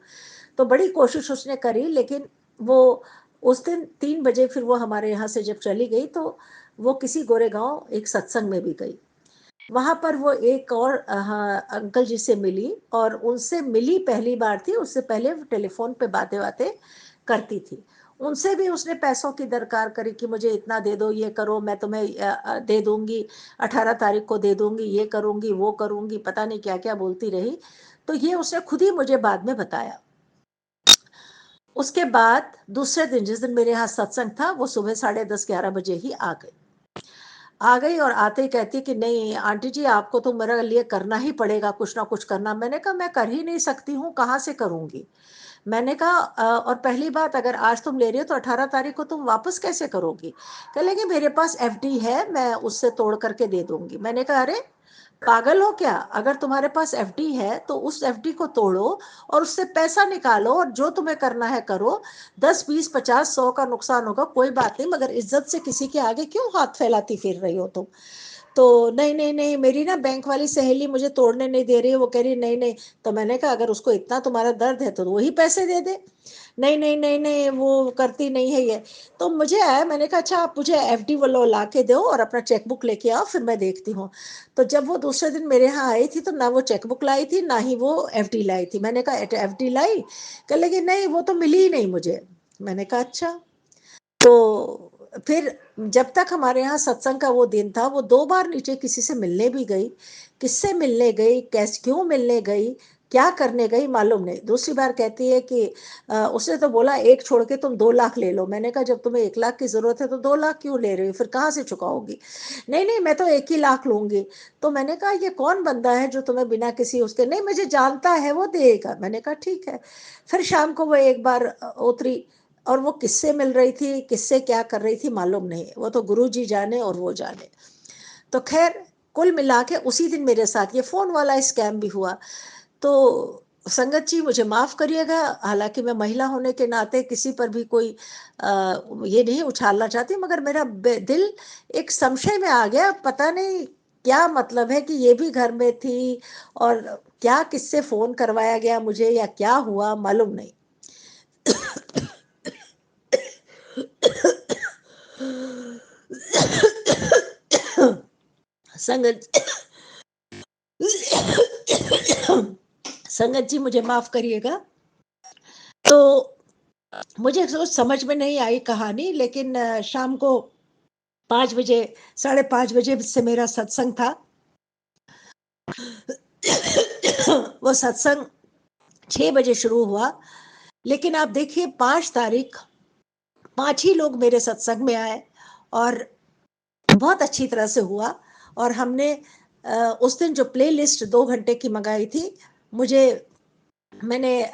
तो बड़ी कोशिश उसने करी लेकिन वो उस दिन 3 बजे फिर वो हमारे यहाँ से जब चली गई तो वो किसी गोरेगाँव एक सत्संग में भी गई। वहाँ पर वो एक और हाँ, अंकल जी से मिली और उनसे मिली पहली बार थी, उससे पहले वो टेलीफ़ोन पे बातें-वातें करती थी। उनसे भी उसने पैसों की दरकार करी कि मुझे इतना दे दो, ये करो, मैं तुम्हें दे दूंगी, 18 तारीख को दे दूंगी, ये करूंगी, वो करूंगी, पता नहीं क्या क्या बोलती रही। तो ये उसने खुद ही मुझे बाद में बताया। उसके बाद दूसरे दिन, जिस दिन मेरे यहाँ सत्संग था, वो सुबह 10:30-11 बजे ही आ गई और आते ही कहती कि नहीं आंटी जी, आपको तो मेरे लिए करना ही पड़ेगा, कुछ ना कुछ करना। मैंने कहा मैं कर ही नहीं सकती हूँ, कहाँ से करूँगी। मैंने कहा और पहली बात, अगर आज तुम ले रही हो तो 18 तारीख को तुम वापस कैसे करोगी? कह लगी मेरे पास एफडी है, मैं उससे तोड़ करके दे दूंगी। मैंने कहा अरे पागल हो क्या? अगर तुम्हारे पास एफडी है तो उस एफडी को तोड़ो और उससे पैसा निकालो और जो तुम्हें करना है करो। 10, 20, 50, 100 का नुकसान होगा, कोई बात नहीं, मगर इज्जत से किसी के आगे क्यों हाथ फैलाती फिर रही हो तुम? तो नहीं नहीं नहीं, मेरी ना बैंक वाली सहेली मुझे तोड़ने नहीं दे रही है, वो कह रही नहीं नहीं। तो मैंने कहा अगर उसको इतना तुम्हारा दर्द है तो वही पैसे दे दे। नहीं नहीं नहीं नहीं, वो करती नहीं है ये। तो मुझे आया, मैंने कहा अच्छा आप मुझे एफडी वाला ला के दो और अपना चेकबुक लेके आओ, फिर मैं देखती हूँ। तो जब वो दूसरे दिन मेरे यहाँ आई थी तो ना वो चेकबुक लाई थी, ना ही वो एफडी लाई थी। मैंने कहा एफडी लाई? कह लगी नहीं, वो तो मिली ही नहीं मुझे। मैंने कहा अच्छा। तो फिर जब तक हमारे यहाँ सत्संग का वो दिन था, वो 2 बार नीचे किसी से मिलने भी गई। किससे मिलने गई, कैसे, क्यों मिलने गई, क्या करने गई, मालूम नहीं। दूसरी बार कहती है कि उसने तो बोला एक छोड़ के तुम 2 लाख ले लो। मैंने कहा जब तुम्हें 1 लाख की जरूरत है तो 2 लाख क्यों ले रही हो, फिर कहाँ से चुकाओगी? नहीं नहीं, मैं तो 1 ही लाख लूंगी। तो मैंने कहा ये कौन बंदा है जो तुम्हें बिना किसी उसके, नहीं मुझे जानता है, वो देगा। मैंने कहा ठीक है। फिर शाम को वो एक बार उतरी और वो किससे मिल रही थी, किससे क्या कर रही थी, मालूम नहीं, वो तो गुरु जी जाने और वो जाने। तो खैर कुल मिला के उसी दिन मेरे साथ ये फोन वाला स्कैम भी हुआ। तो संगत जी मुझे माफ करिएगा, हालांकि मैं महिला होने के नाते किसी पर भी कोई ये नहीं उछालना चाहती, मगर मेरा दिल एक संशय में आ गया। पता नहीं क्या मतलब है कि ये भी घर में थी और क्या किससे फोन करवाया गया मुझे या क्या हुआ, मालूम नहीं। संगत संगत जी मुझे माफ करिएगा। तो मुझे सोच समझ में नहीं आई कहानी, लेकिन शाम को 5 बजे, 5:30 बजे से मेरा सत्संग था। वो सत्संग 6 बजे शुरू हुआ, लेकिन आप देखिए 5 तारीख 5 ही लोग मेरे सत्संग में आए और बहुत अच्छी तरह से हुआ। और हमने उस दिन जो प्ले लिस्ट 2 घंटे की मंगाई थी, मुझे मैंने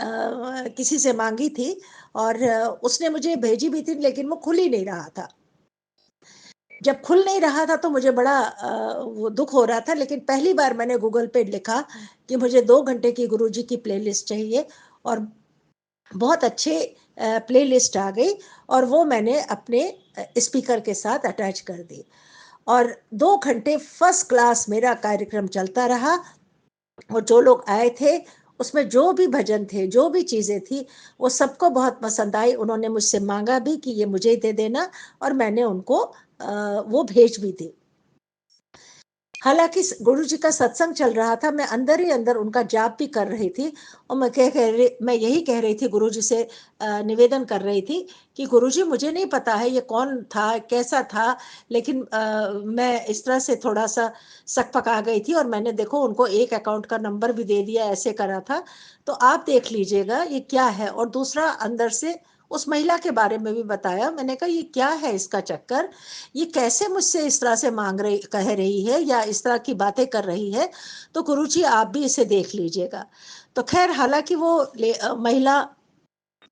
किसी से मांगी थी और उसने मुझे भेजी भी थी, लेकिन वो खुल ही नहीं रहा था। जब खुल नहीं रहा था तो मुझे बड़ा वो दुख हो रहा था। लेकिन पहली बार मैंने गूगल पे लिखा कि मुझे 2 घंटे की गुरुजी की प्लेलिस्ट चाहिए और बहुत अच्छे प्लेलिस्ट आ गई और वो मैंने अपने स्पीकर के साथ अटैच कर दी और 2 घंटे फर्स्ट क्लास मेरा कार्यक्रम चलता रहा। और जो लोग आए थे उसमें जो भी भजन थे, जो भी चीजें थी, वो सबको बहुत पसंद आई। उन्होंने मुझसे मांगा भी कि ये मुझे दे देना और मैंने उनको वो भेज भी दी। हालांकि गुरु जी का सत्संग चल रहा था, मैं अंदर ही अंदर उनका जाप भी कर रही थी और मैं यही कह रही थी गुरु जी से, निवेदन कर रही थी कि गुरु जी मुझे नहीं पता है ये कौन था, कैसा था, लेकिन मैं इस तरह से थोड़ा सा सकपका गई थी और मैंने देखो उनको एक अकाउंट का नंबर भी दे दिया, ऐसे करा था, तो आप देख लीजिएगा ये क्या है। और दूसरा अंदर से उस महिला के बारे में भी बताया। मैंने कहा ये क्या है इसका चक्कर, ये कैसे मुझसे इस तरह से मांग रही, कह रही है या इस तरह की बातें कर रही है, तो गुरुजी आप भी इसे देख लीजिएगा। तो खैर हालांकि वो महिला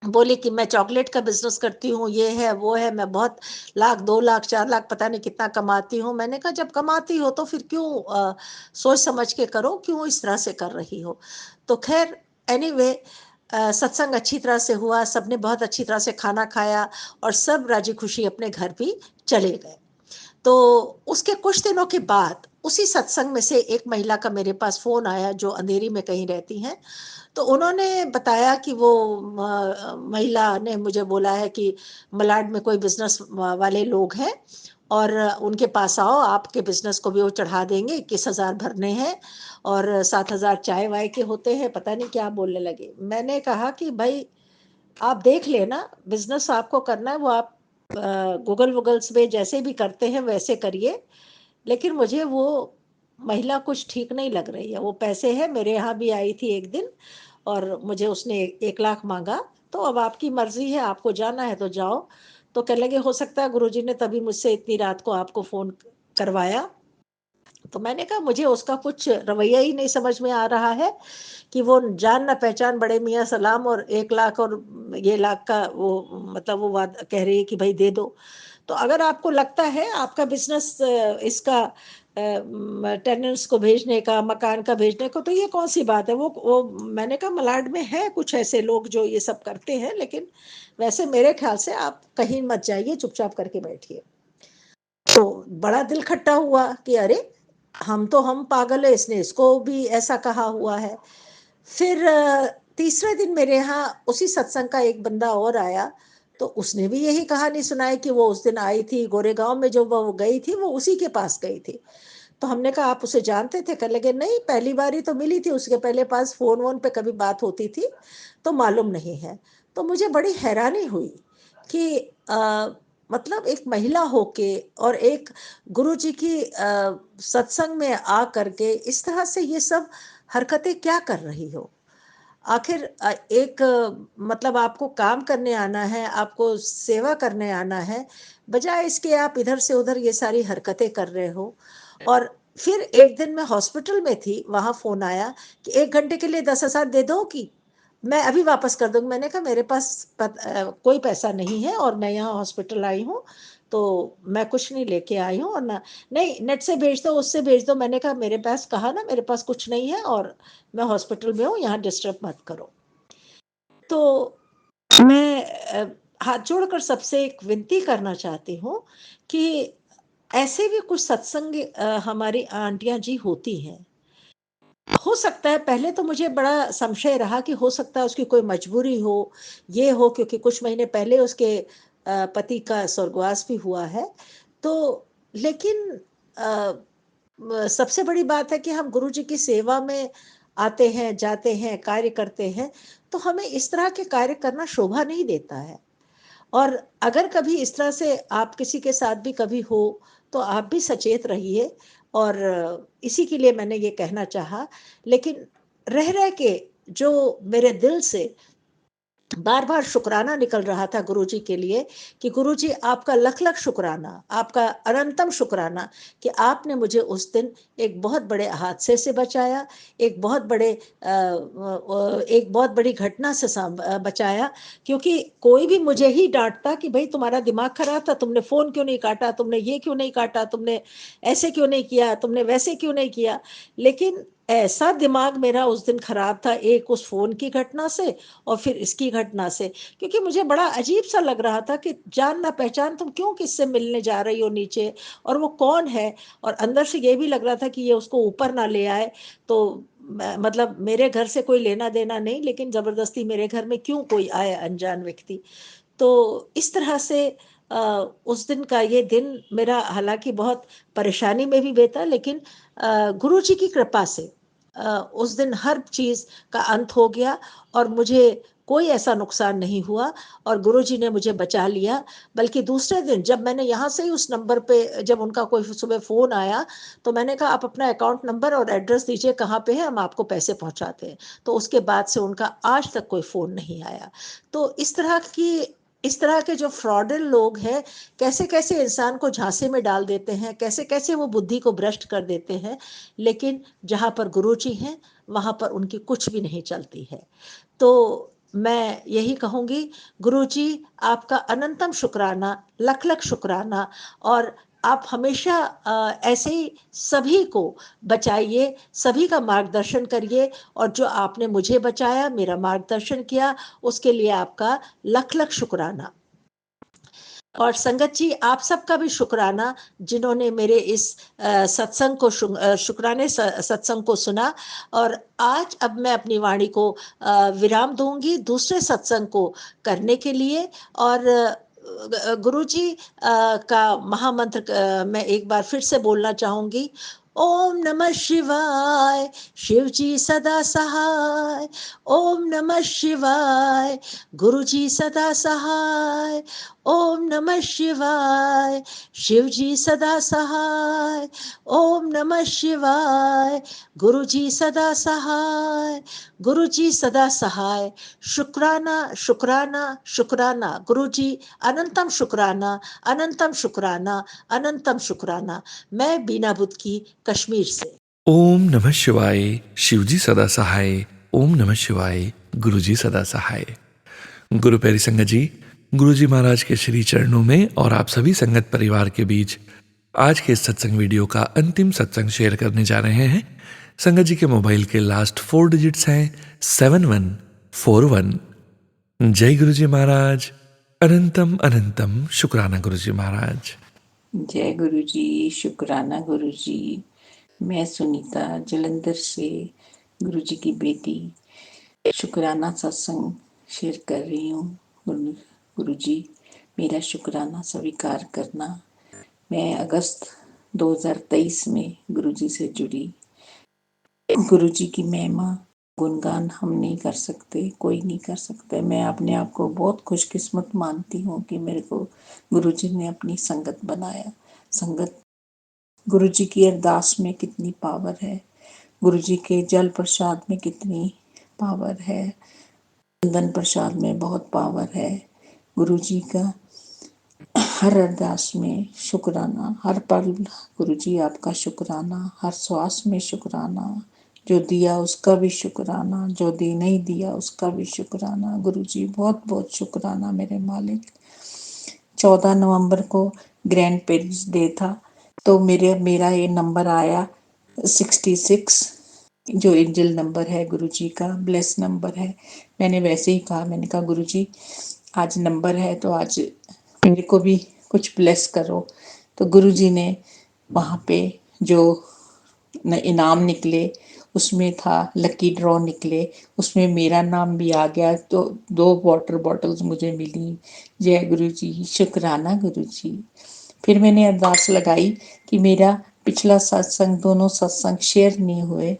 बोली कि मैं चॉकलेट का बिजनेस करती हूँ, ये है वो है, मैं बहुत लाख 2 लाख 4 लाख पता नहीं कितना कमाती हूँ। मैंने कहा जब कमाती हो तो फिर क्यों सोच समझ के करो, क्यों इस तरह से कर रही हो। तो खैर एनीवे, सत्संग अच्छी तरह से हुआ, सबने बहुत अच्छी तरह से खाना खाया और सब राजी खुशी अपने घर भी चले गए। तो उसके कुछ दिनों के बाद उसी सत्संग में से एक महिला का मेरे पास फोन आया जो अंधेरी में कहीं रहती हैं। तो उन्होंने बताया कि वो महिला ने मुझे बोला है कि मलाड में कोई बिजनेस वाले लोग हैं और उनके पास आओ, आपके बिजनेस को भी वो चढ़ा देंगे, 21,000 भरने हैं और 7,000 चाय वाय के होते हैं, पता नहीं क्या बोलने लगे। मैंने कहा कि भाई आप देख लेना, बिजनेस आपको करना है वो आप गूगल वूगल्स पे जैसे भी करते हैं वैसे करिए, लेकिन मुझे वो महिला कुछ ठीक नहीं लग रही है। वो पैसे है, मेरे यहाँ भी आई थी एक दिन और मुझे उसने 1 लाख मांगा। तो अब आपकी मर्जी है, आपको जाना है तो जाओ। तो कहने लगे हो सकता है गुरुजी ने तभी मुझसे इतनी रात को आपको फोन करवाया। तो मैंने कहा मुझे उसका कुछ रवैया ही नहीं समझ में आ रहा है कि वो जान ना पहचान बड़े मियाँ सलाम और 1 लाख और ये लाख का वो मतलब वो बात कह रही है कि भाई दे दो। तो अगर आपको लगता है आपका बिजनेस इसका टेनेंट्स को भेजने का, मकान का भेजने को, तो ये कौन सी बात है। वो मैंने कहा मलाड में है कुछ ऐसे लोग जो ये सब करते हैं, लेकिन वैसे मेरे ख्याल से आप कहीं मत जाइए, चुपचाप करके बैठिए। तो बड़ा दिल खट्टा हुआ कि अरे हम पागल है, इसने इसको भी ऐसा कहा हुआ है। फिर तीसरे दिन मेरे यहाँ उसी सत्संग का एक बंदा और आया। तो उसने भी यही कहानी सुनाई कि वो उस दिन आई थी गोरेगांव में, जो वो गई थी वो उसी के पास गई थी। तो हमने कहा आप उसे जानते थे। कहने लगे नहीं, पहली बार ही तो मिली थी, उसके पहले पास फोन वोन पे कभी बात होती थी तो मालूम नहीं है। तो मुझे बड़ी हैरानी हुई कि मतलब एक महिला होके और एक गुरु जी की सत्संग में आ करके इस तरह से ये सब हरकतें क्या कर रही हो। आखिर एक मतलब आपको काम करने आना है, आपको सेवा करने आना है, बजाय इसके आप इधर से उधर ये सारी हरकतें कर रहे हो। और फिर एक दिन मैं हॉस्पिटल में थी, वहां फोन आया कि 1 घंटे के लिए 10,000 दे दो कि मैं अभी वापस कर दूंगी। मैंने कहा मेरे पास कोई पैसा नहीं है और मैं यहाँ हॉस्पिटल आई हूँ, तो मैं कुछ नहीं लेके आई हूँ। और ना, नहीं नेट से भेज दो, उससे भेज दो। मैंने कहा मेरे पास, कहा ना मेरे पास कुछ नहीं है और मैं हॉस्पिटल में हूँ, यहाँ डिस्टर्ब मत करो। तो मैं हाथ जोड़कर सबसे एक विनती करना चाहती हूँ कि ऐसे भी कुछ सत्संग हमारी आंटियां जी होती हैं। हो सकता है, पहले तो मुझे बड़ा संशय रहा कि हो सकता है उसकी कोई मजबूरी हो, ये हो, क्योंकि कुछ महीने पहले उसके पति का स्वर्गवास भी हुआ है। तो लेकिन अ, सबसे बड़ी बात है कि हम गुरु जी की सेवा में आते हैं, जाते हैं, कार्य करते हैं, तो हमें इस तरह के कार्य करना शोभा नहीं देता है। और अगर कभी इस तरह से आप किसी के साथ भी कभी हो तो आप भी सचेत रहिए। और इसी के लिए मैंने ये कहना चाहा। लेकिन रह रह के जो मेरे दिल से बार बार शुक्राना निकल रहा था गुरुजी के लिए कि गुरुजी आपका लख लख शुक्राना, आपका अनंतम शुक्राना कि आपने मुझे उस दिन एक बहुत बड़े हादसे से बचाया, एक बहुत बड़े एक बहुत बड़ी घटना से बचाया। क्योंकि कोई भी मुझे ही डांटता कि भाई तुम्हारा दिमाग खराब था, तुमने फोन क्यों नहीं काटा, तुमने ये क्यों नहीं काटा, तुमने ऐसे क्यों नहीं किया, तुमने वैसे क्यों नहीं किया। लेकिन ऐसा दिमाग मेरा उस दिन खराब था, एक उस फोन की घटना से और फिर इसकी घटना से। क्योंकि मुझे बड़ा अजीब सा लग रहा था कि जान ना पहचान तुम क्यों किससे मिलने जा रही हो नीचे, और वो कौन है। और अंदर से ये भी लग रहा था कि ये उसको ऊपर ना ले आए। तो मतलब मेरे घर से कोई लेना देना नहीं, लेकिन जबरदस्ती मेरे घर में क्यों कोई आए अनजान व्यक्ति। तो इस तरह से उस दिन का ये दिन मेरा हालांकि बहुत परेशानी में भी बीता, लेकिन गुरु जी की कृपा से उस दिन हर चीज का अंत हो गया और मुझे कोई ऐसा नुकसान नहीं हुआ और गुरुजी ने मुझे बचा लिया। बल्कि दूसरे दिन जब मैंने यहाँ से ही उस नंबर पे, जब उनका कोई सुबह फोन आया, तो मैंने कहा आप अपना अकाउंट नंबर और एड्रेस दीजिए कहाँ पे है, हम आपको पैसे पहुंचाते हैं। तो उसके बाद से उनका आज तक कोई फोन नहीं आया। तो इस तरह के जो फ्रॉडल लोग हैं, कैसे कैसे इंसान को झांसे में डाल देते हैं, कैसे कैसे वो बुद्धि को भ्रष्ट कर देते हैं। लेकिन जहाँ पर गुरुजी हैं वहाँ पर उनकी कुछ भी नहीं चलती है। तो मैं यही कहूँगी, गुरुजी आपका अनंतम शुक्राना, लख लख शुक्राना। और आप हमेशा ऐसे ही सभी को बचाइए, सभी का मार्गदर्शन करिए। और जो आपने मुझे बचाया, मेरा मार्गदर्शन किया, उसके लिए आपका लख लख शुक्राना। और संगत जी आप सबका भी शुक्राना, जिन्होंने मेरे इस सत्संग को शुक्राने सत्संग को सुना। और आज अब मैं अपनी वाणी को विराम दूंगी दूसरे सत्संग को करने के लिए। और गुरु जी का महामंत्र मैं एक बार फिर से बोलना चाहूंगी। ओम नमः शिवाय शिव जी सदा सहाय। ओम नमः शिवाय गुरु जी सदा सहाय। ओम नमः शिवाय शिव जी सदा सहाय। ओम नमः शिवाय गुरु जी सदा सहाय। गुरु जी सदा सहाय। शुक्राना शुक्राना शुक्राना गुरु जी, अनंतम शुक्राना अनंतम शुक्राना अनंतम शुक्राना। मैं बीना बुद्ध की कश्मीर से। ओम नमः शिवाय शिवजी सदा सहाय। ओम नमः शिवाय गुरुजी सदा सहाय। गुरु प्यारी संगत जी, गुरुजी महाराज के श्री चरणों में और आप सभी संगत परिवार के बीच आज के इस सत्संग वीडियो का अंतिम सत्संग शेयर करने जा रहे हैं। संगत जी के मोबाइल के लास्ट 4 डिजिट्स हैं 7141। जय गुरुजी महाराज। अनंतम अनंतम शुक्राना गुरुजी महाराज। जय गुरु जी, शुक्राना गुरु जी। मैं सुनीता जलंधर से गुरु जी की बेटी शुक्राना सत्संग शेयर कर रही हूँ। गुरु जी, मेरा शुक्राना स्वीकार करना। मैं अगस्त 2023 में गुरु जी से जुड़ी। गुरु जी की महिमा गुणगान हम नहीं कर सकते, कोई नहीं कर सकता। मैं अपने आप को बहुत खुशकिस्मत मानती हूँ कि मेरे को गुरु जी ने अपनी संगत बनाया। संगत, गुरु जी की अरदास में कितनी पावर है, गुरु जी के जल प्रसाद में कितनी पावर है, चंदन प्रसाद में बहुत पावर है। गुरु जी का हर अरदास में शुक्राना, हर पल गुरु जी आपका शुक्राना, हर श्वास में शुक्राना। जो दिया उसका भी शुक्राना, जो दी नहीं दिया उसका भी शुक्राना। गुरु जी बहुत बहुत शुक्राना मेरे मालिक। 14 नवंबर को ग्रैंड पेरेंट्स डे था, तो मेरा ये नंबर आया 66, जो एंजल नंबर है गुरु जी का, ब्लेस नंबर है। मैंने वैसे ही कहा, मैंने कहा गुरु जी आज नंबर है तो आज मेरे को भी कुछ ब्लेस करो। तो गुरु जी ने वहाँ पे जो इनाम निकले उसमें था, लकी ड्रॉ निकले, उसमें मेरा नाम भी आ गया। तो 2 वाटर बॉटल्स मुझे मिली। जय गुरु जी, शुक्राना गुरु जी। फिर मैंने अरदास लगाई कि मेरा पिछला सत्संग, दोनों सत्संग शेयर नहीं हुए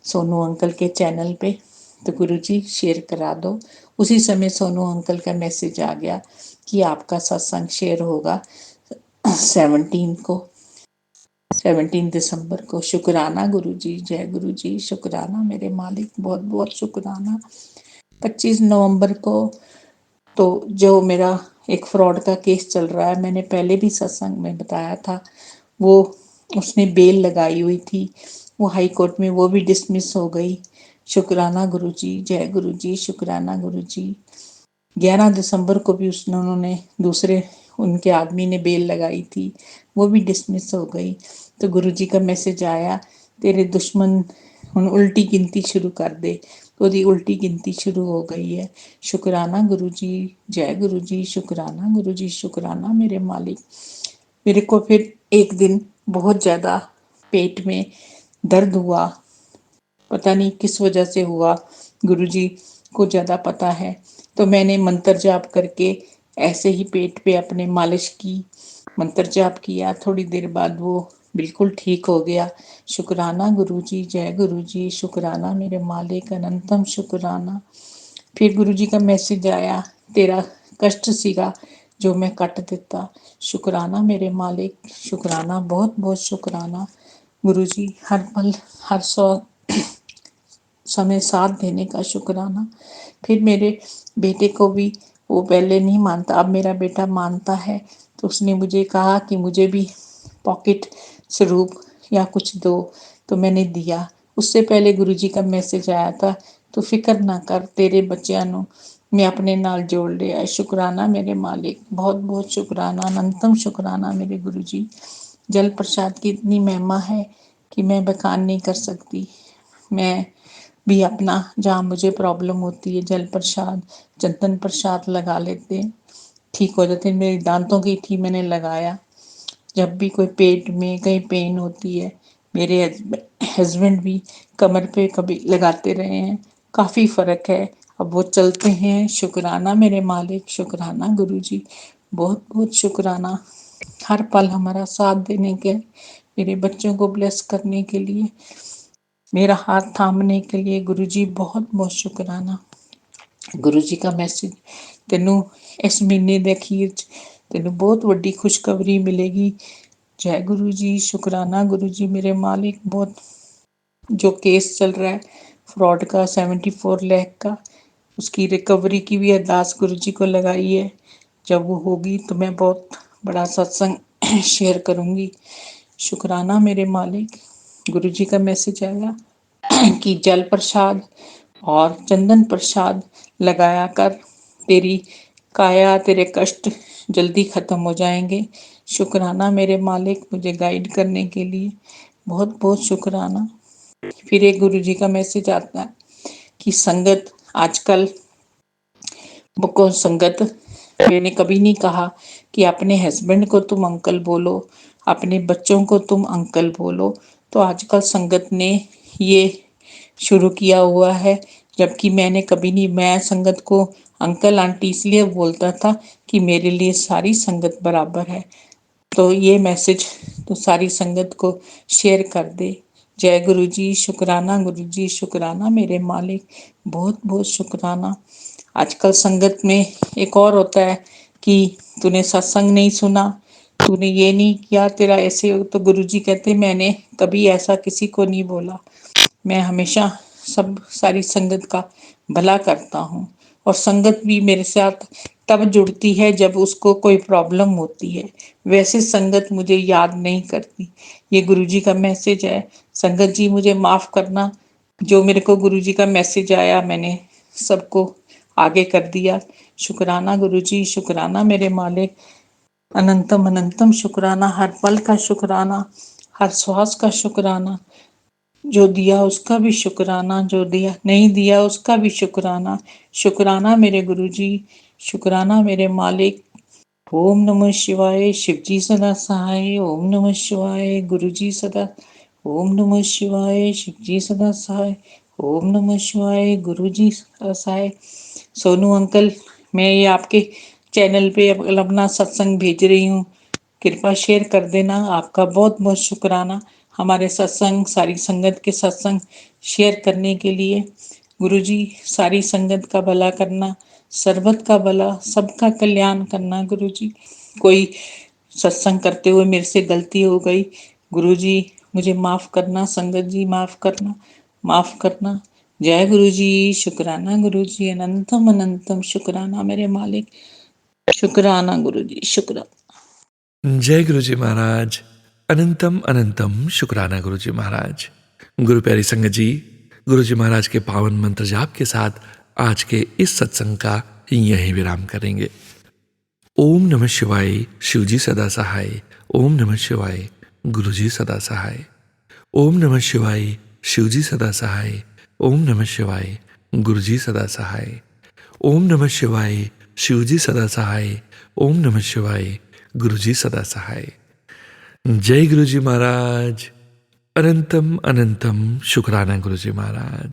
सोनू अंकल के चैनल पे, तो गुरु जी शेयर करा दो। उसी समय सोनू अंकल का मैसेज आ गया कि आपका सत्संग शेयर होगा 17 दिसंबर को। शुक्राना गुरु जी, जय गुरु जी, शुक्राना मेरे मालिक, बहुत बहुत शुक्राना। 25 नवंबर को तो जो मेरा एक फ्रॉड का केस चल रहा है, मैंने पहले भी सत्संग में बताया था, वो उसने बेल लगाई हुई थी, वो हाई कोर्ट में, वो भी डिसमिस हो गई। शुक्राना गुरु जी, जय गुरु जी, शुक्राना गुरु जी। 11 दिसंबर को भी उन्होंने दूसरे उनके आदमी ने बेल लगाई थी, वो भी डिसमिस हो गई। तो गुरु जी का मैसेज आया, तेरे दुश्मन हुन उल्टी गिनती शुरू कर दे। तो दी उल्टी गिनती शुरू हो गई है। शुक्राना गुरु जी, जय गुरु जी, शुक्राना गुरु जी, शुक्राना मेरे मालिक। मेरे को फिर एक दिन बहुत ज़्यादा पेट में दर्द हुआ, पता नहीं किस वजह से हुआ, गुरु जी को ज़्यादा पता है। तो मैंने मंत्र जाप करके ऐसे ही पेट पे अपने मालिश की, मंत्र जाप किया। थोड़ी देर बाद वो बिल्कुल ठीक हो गया। शुक्राना गुरु जी, जय गुरु जी, शुक्राना मेरे मालिक, अनंतम शुक्राना। फिर गुरु जी का मैसेज आया, तेरा कष्ट सीगा जो मैं कट दिता। शुक्राना मेरे मालिक, शुक्राना, बहुत बहुत शुक्राना गुरु जी। हर पल हर समय साथ देने का शुक्राना। फिर मेरे बेटे को भी, वो पहले नहीं मानता, अब मेरा बेटा मानता है। तो उसने मुझे कहा कि मुझे भी पॉकेट स्वरूप या कुछ दो, तो मैंने दिया। उससे पहले गुरु जी का मैसेज आया था, तो फिक्र ना कर, तेरे बच्चों ਨੂੰ मैं अपने नाल जोड़ लिया। शुक्राना मेरे मालिक, बहुत बहुत शुक्राना, अनंतम शुक्राना मेरे गुरु जी। जल प्रसाद की इतनी महिमा है कि मैं बयान नहीं कर सकती। मैं भी अपना, जहाँ मुझे प्रॉब्लम होती है, जल प्रसाद, चंदन प्रसाद लगा लेते हैं, ठीक हो जाते हैं। मेरे दांतों की थी, मैंने लगाया। जब भी कोई पेट में कहीं पेन होती है, मेरे हस्बैंड भी कमर पे कभी लगाते रहे हैं, काफ़ी फ़र्क है, अब वो चलते हैं। शुक्राना मेरे मालिक, शुक्राना गुरु जी, बहुत बहुत शुक्राना हर पल हमारा साथ देने के मेरे बच्चों को ब्लेस करने के लिए, मेरा हाथ थामने के लिए गुरुजी बहुत बहुत शुक्राना। गुरुजी का मैसेज, तेनू इस महीने दे अखीर च तेनू बहुत वड्डी खुशखबरी मिलेगी। जय गुरु जी, शुक्राना गुरु जी मेरे मालिक। बहुत जो केस चल रहा है फ्रॉड का 74 लाख का, उसकी रिकवरी की भी अरदास गुरु जी को लगाई है। जब वो होगी तो मैं बहुत बड़ा सत्संग शेयर करूँगी। शुक्राना मेरे मालिक। गुरु जी का मैसेज आया कि जल प्रसाद और चंदन प्रसाद लगाया कर, तेरी काया तेरे कष्ट जल्दी ख़त्म हो जाएंगे। शुक्राना मेरे मालिक, मुझे गाइड करने के लिए बहुत बहुत शुक्राना। फिर एक गुरु जी का मैसेज आता है कि संगत आजकल को संगत, मैंने कभी नहीं कहा कि अपने हस्बैंड को तुम अंकल बोलो, अपने बच्चों को तुम अंकल बोलो। तो आजकल संगत ने ये शुरू किया हुआ है, जबकि मैंने कभी नहीं, मैं संगत को अंकल आंटी इसलिए बोलता था कि मेरे लिए सारी संगत बराबर है। तो ये मैसेज तो सारी संगत को शेयर कर दे। जय गुरु जी, शुक्राना गुरु जी, शुक्राना मेरे मालिक, बहुत बहुत शुक्राना। आजकल संगत में एक और होता है कि तूने सत्संग नहीं सुना, तूने ये नहीं किया, तेरा ऐसे। तो गुरु जी कहते मैंने कभी ऐसा किसी को नहीं बोला, मैं हमेशा सब सारी संगत का भला करता हूँ। और संगत भी मेरे साथ तब जुड़ती है जब उसको कोई प्रॉब्लम होती है, वैसे संगत मुझे याद नहीं करती। ये गुरुजी का मैसेज है। संगत जी मुझे माफ़ करना, जो मेरे को गुरुजी का मैसेज आया मैंने सबको आगे कर दिया। शुक्राना गुरुजी, शुक्राना मेरे मालिक, अनंतम अनंतम शुक्राना। हर पल का शुक्राना, हर श्वास का शुक्राना। जो दिया उसका भी शुक्राना, जो दिया नहीं दिया उसका भी शुक्राना। शुक्राना मेरे गुरुजी, शुक्राना मेरे मालिक। ओम नमः शिवाय, शिवजी सदा सहाय। ओम नमः शिवाय, गुरुजी सदा। ओम नमः शिवाय, शिवजी सदा सहाय। ओम नमः शिवाय, गुरुजी सदा सहाय। सोनू अंकल, मैं ये आपके चैनल पे अपना सत्संग भेज रही हूँ, कृपा शेयर कर देना। आपका बहुत बहुत शुक्राना हमारे सत्संग, सारी संगत के सत्संग शेयर करने के लिए। गुरुजी सारी संगत का भला करना, सर्वत का भला, सबका कल्याण करना। गुरुजी कोई सत्संग करते हुए मेरे से गलती हो गई, गुरुजी मुझे माफ़ करना, संगत जी माफ़ करना, माफ़ करना। जय गुरुजी, शुक्राना गुरुजी, अनंतम अनंतम शुक्राना मेरे मालिक। शुक्राना गुरुजी, शुक्राना। जय गुरु जी महाराज, अनंतम अनंतम शुक्राना गुरु जी महाराज। गुरु प्यारी संगत जी, गुरु जी महाराज के पावन मंत्र जाप के साथ आज के इस सत्संग का यहीं विराम करेंगे। ओम नमः शिवाय, शिवजी सदा सहाय। ओम नमः शिवाय, गुरुजी सदा सहाय। ओम नमः शिवाय, शिवजी सदा सहाय। ओम नमः शिवाय, गुरुजी सदा सहाय। ओम नमः शिवाय, शिवजी सदा सहाय। ओम नमः शिवाय, गुरुजी सदा सहाय। जय गुरु जी महाराज, अनंतम अनंतम शुक्राना गुरु जी महाराज।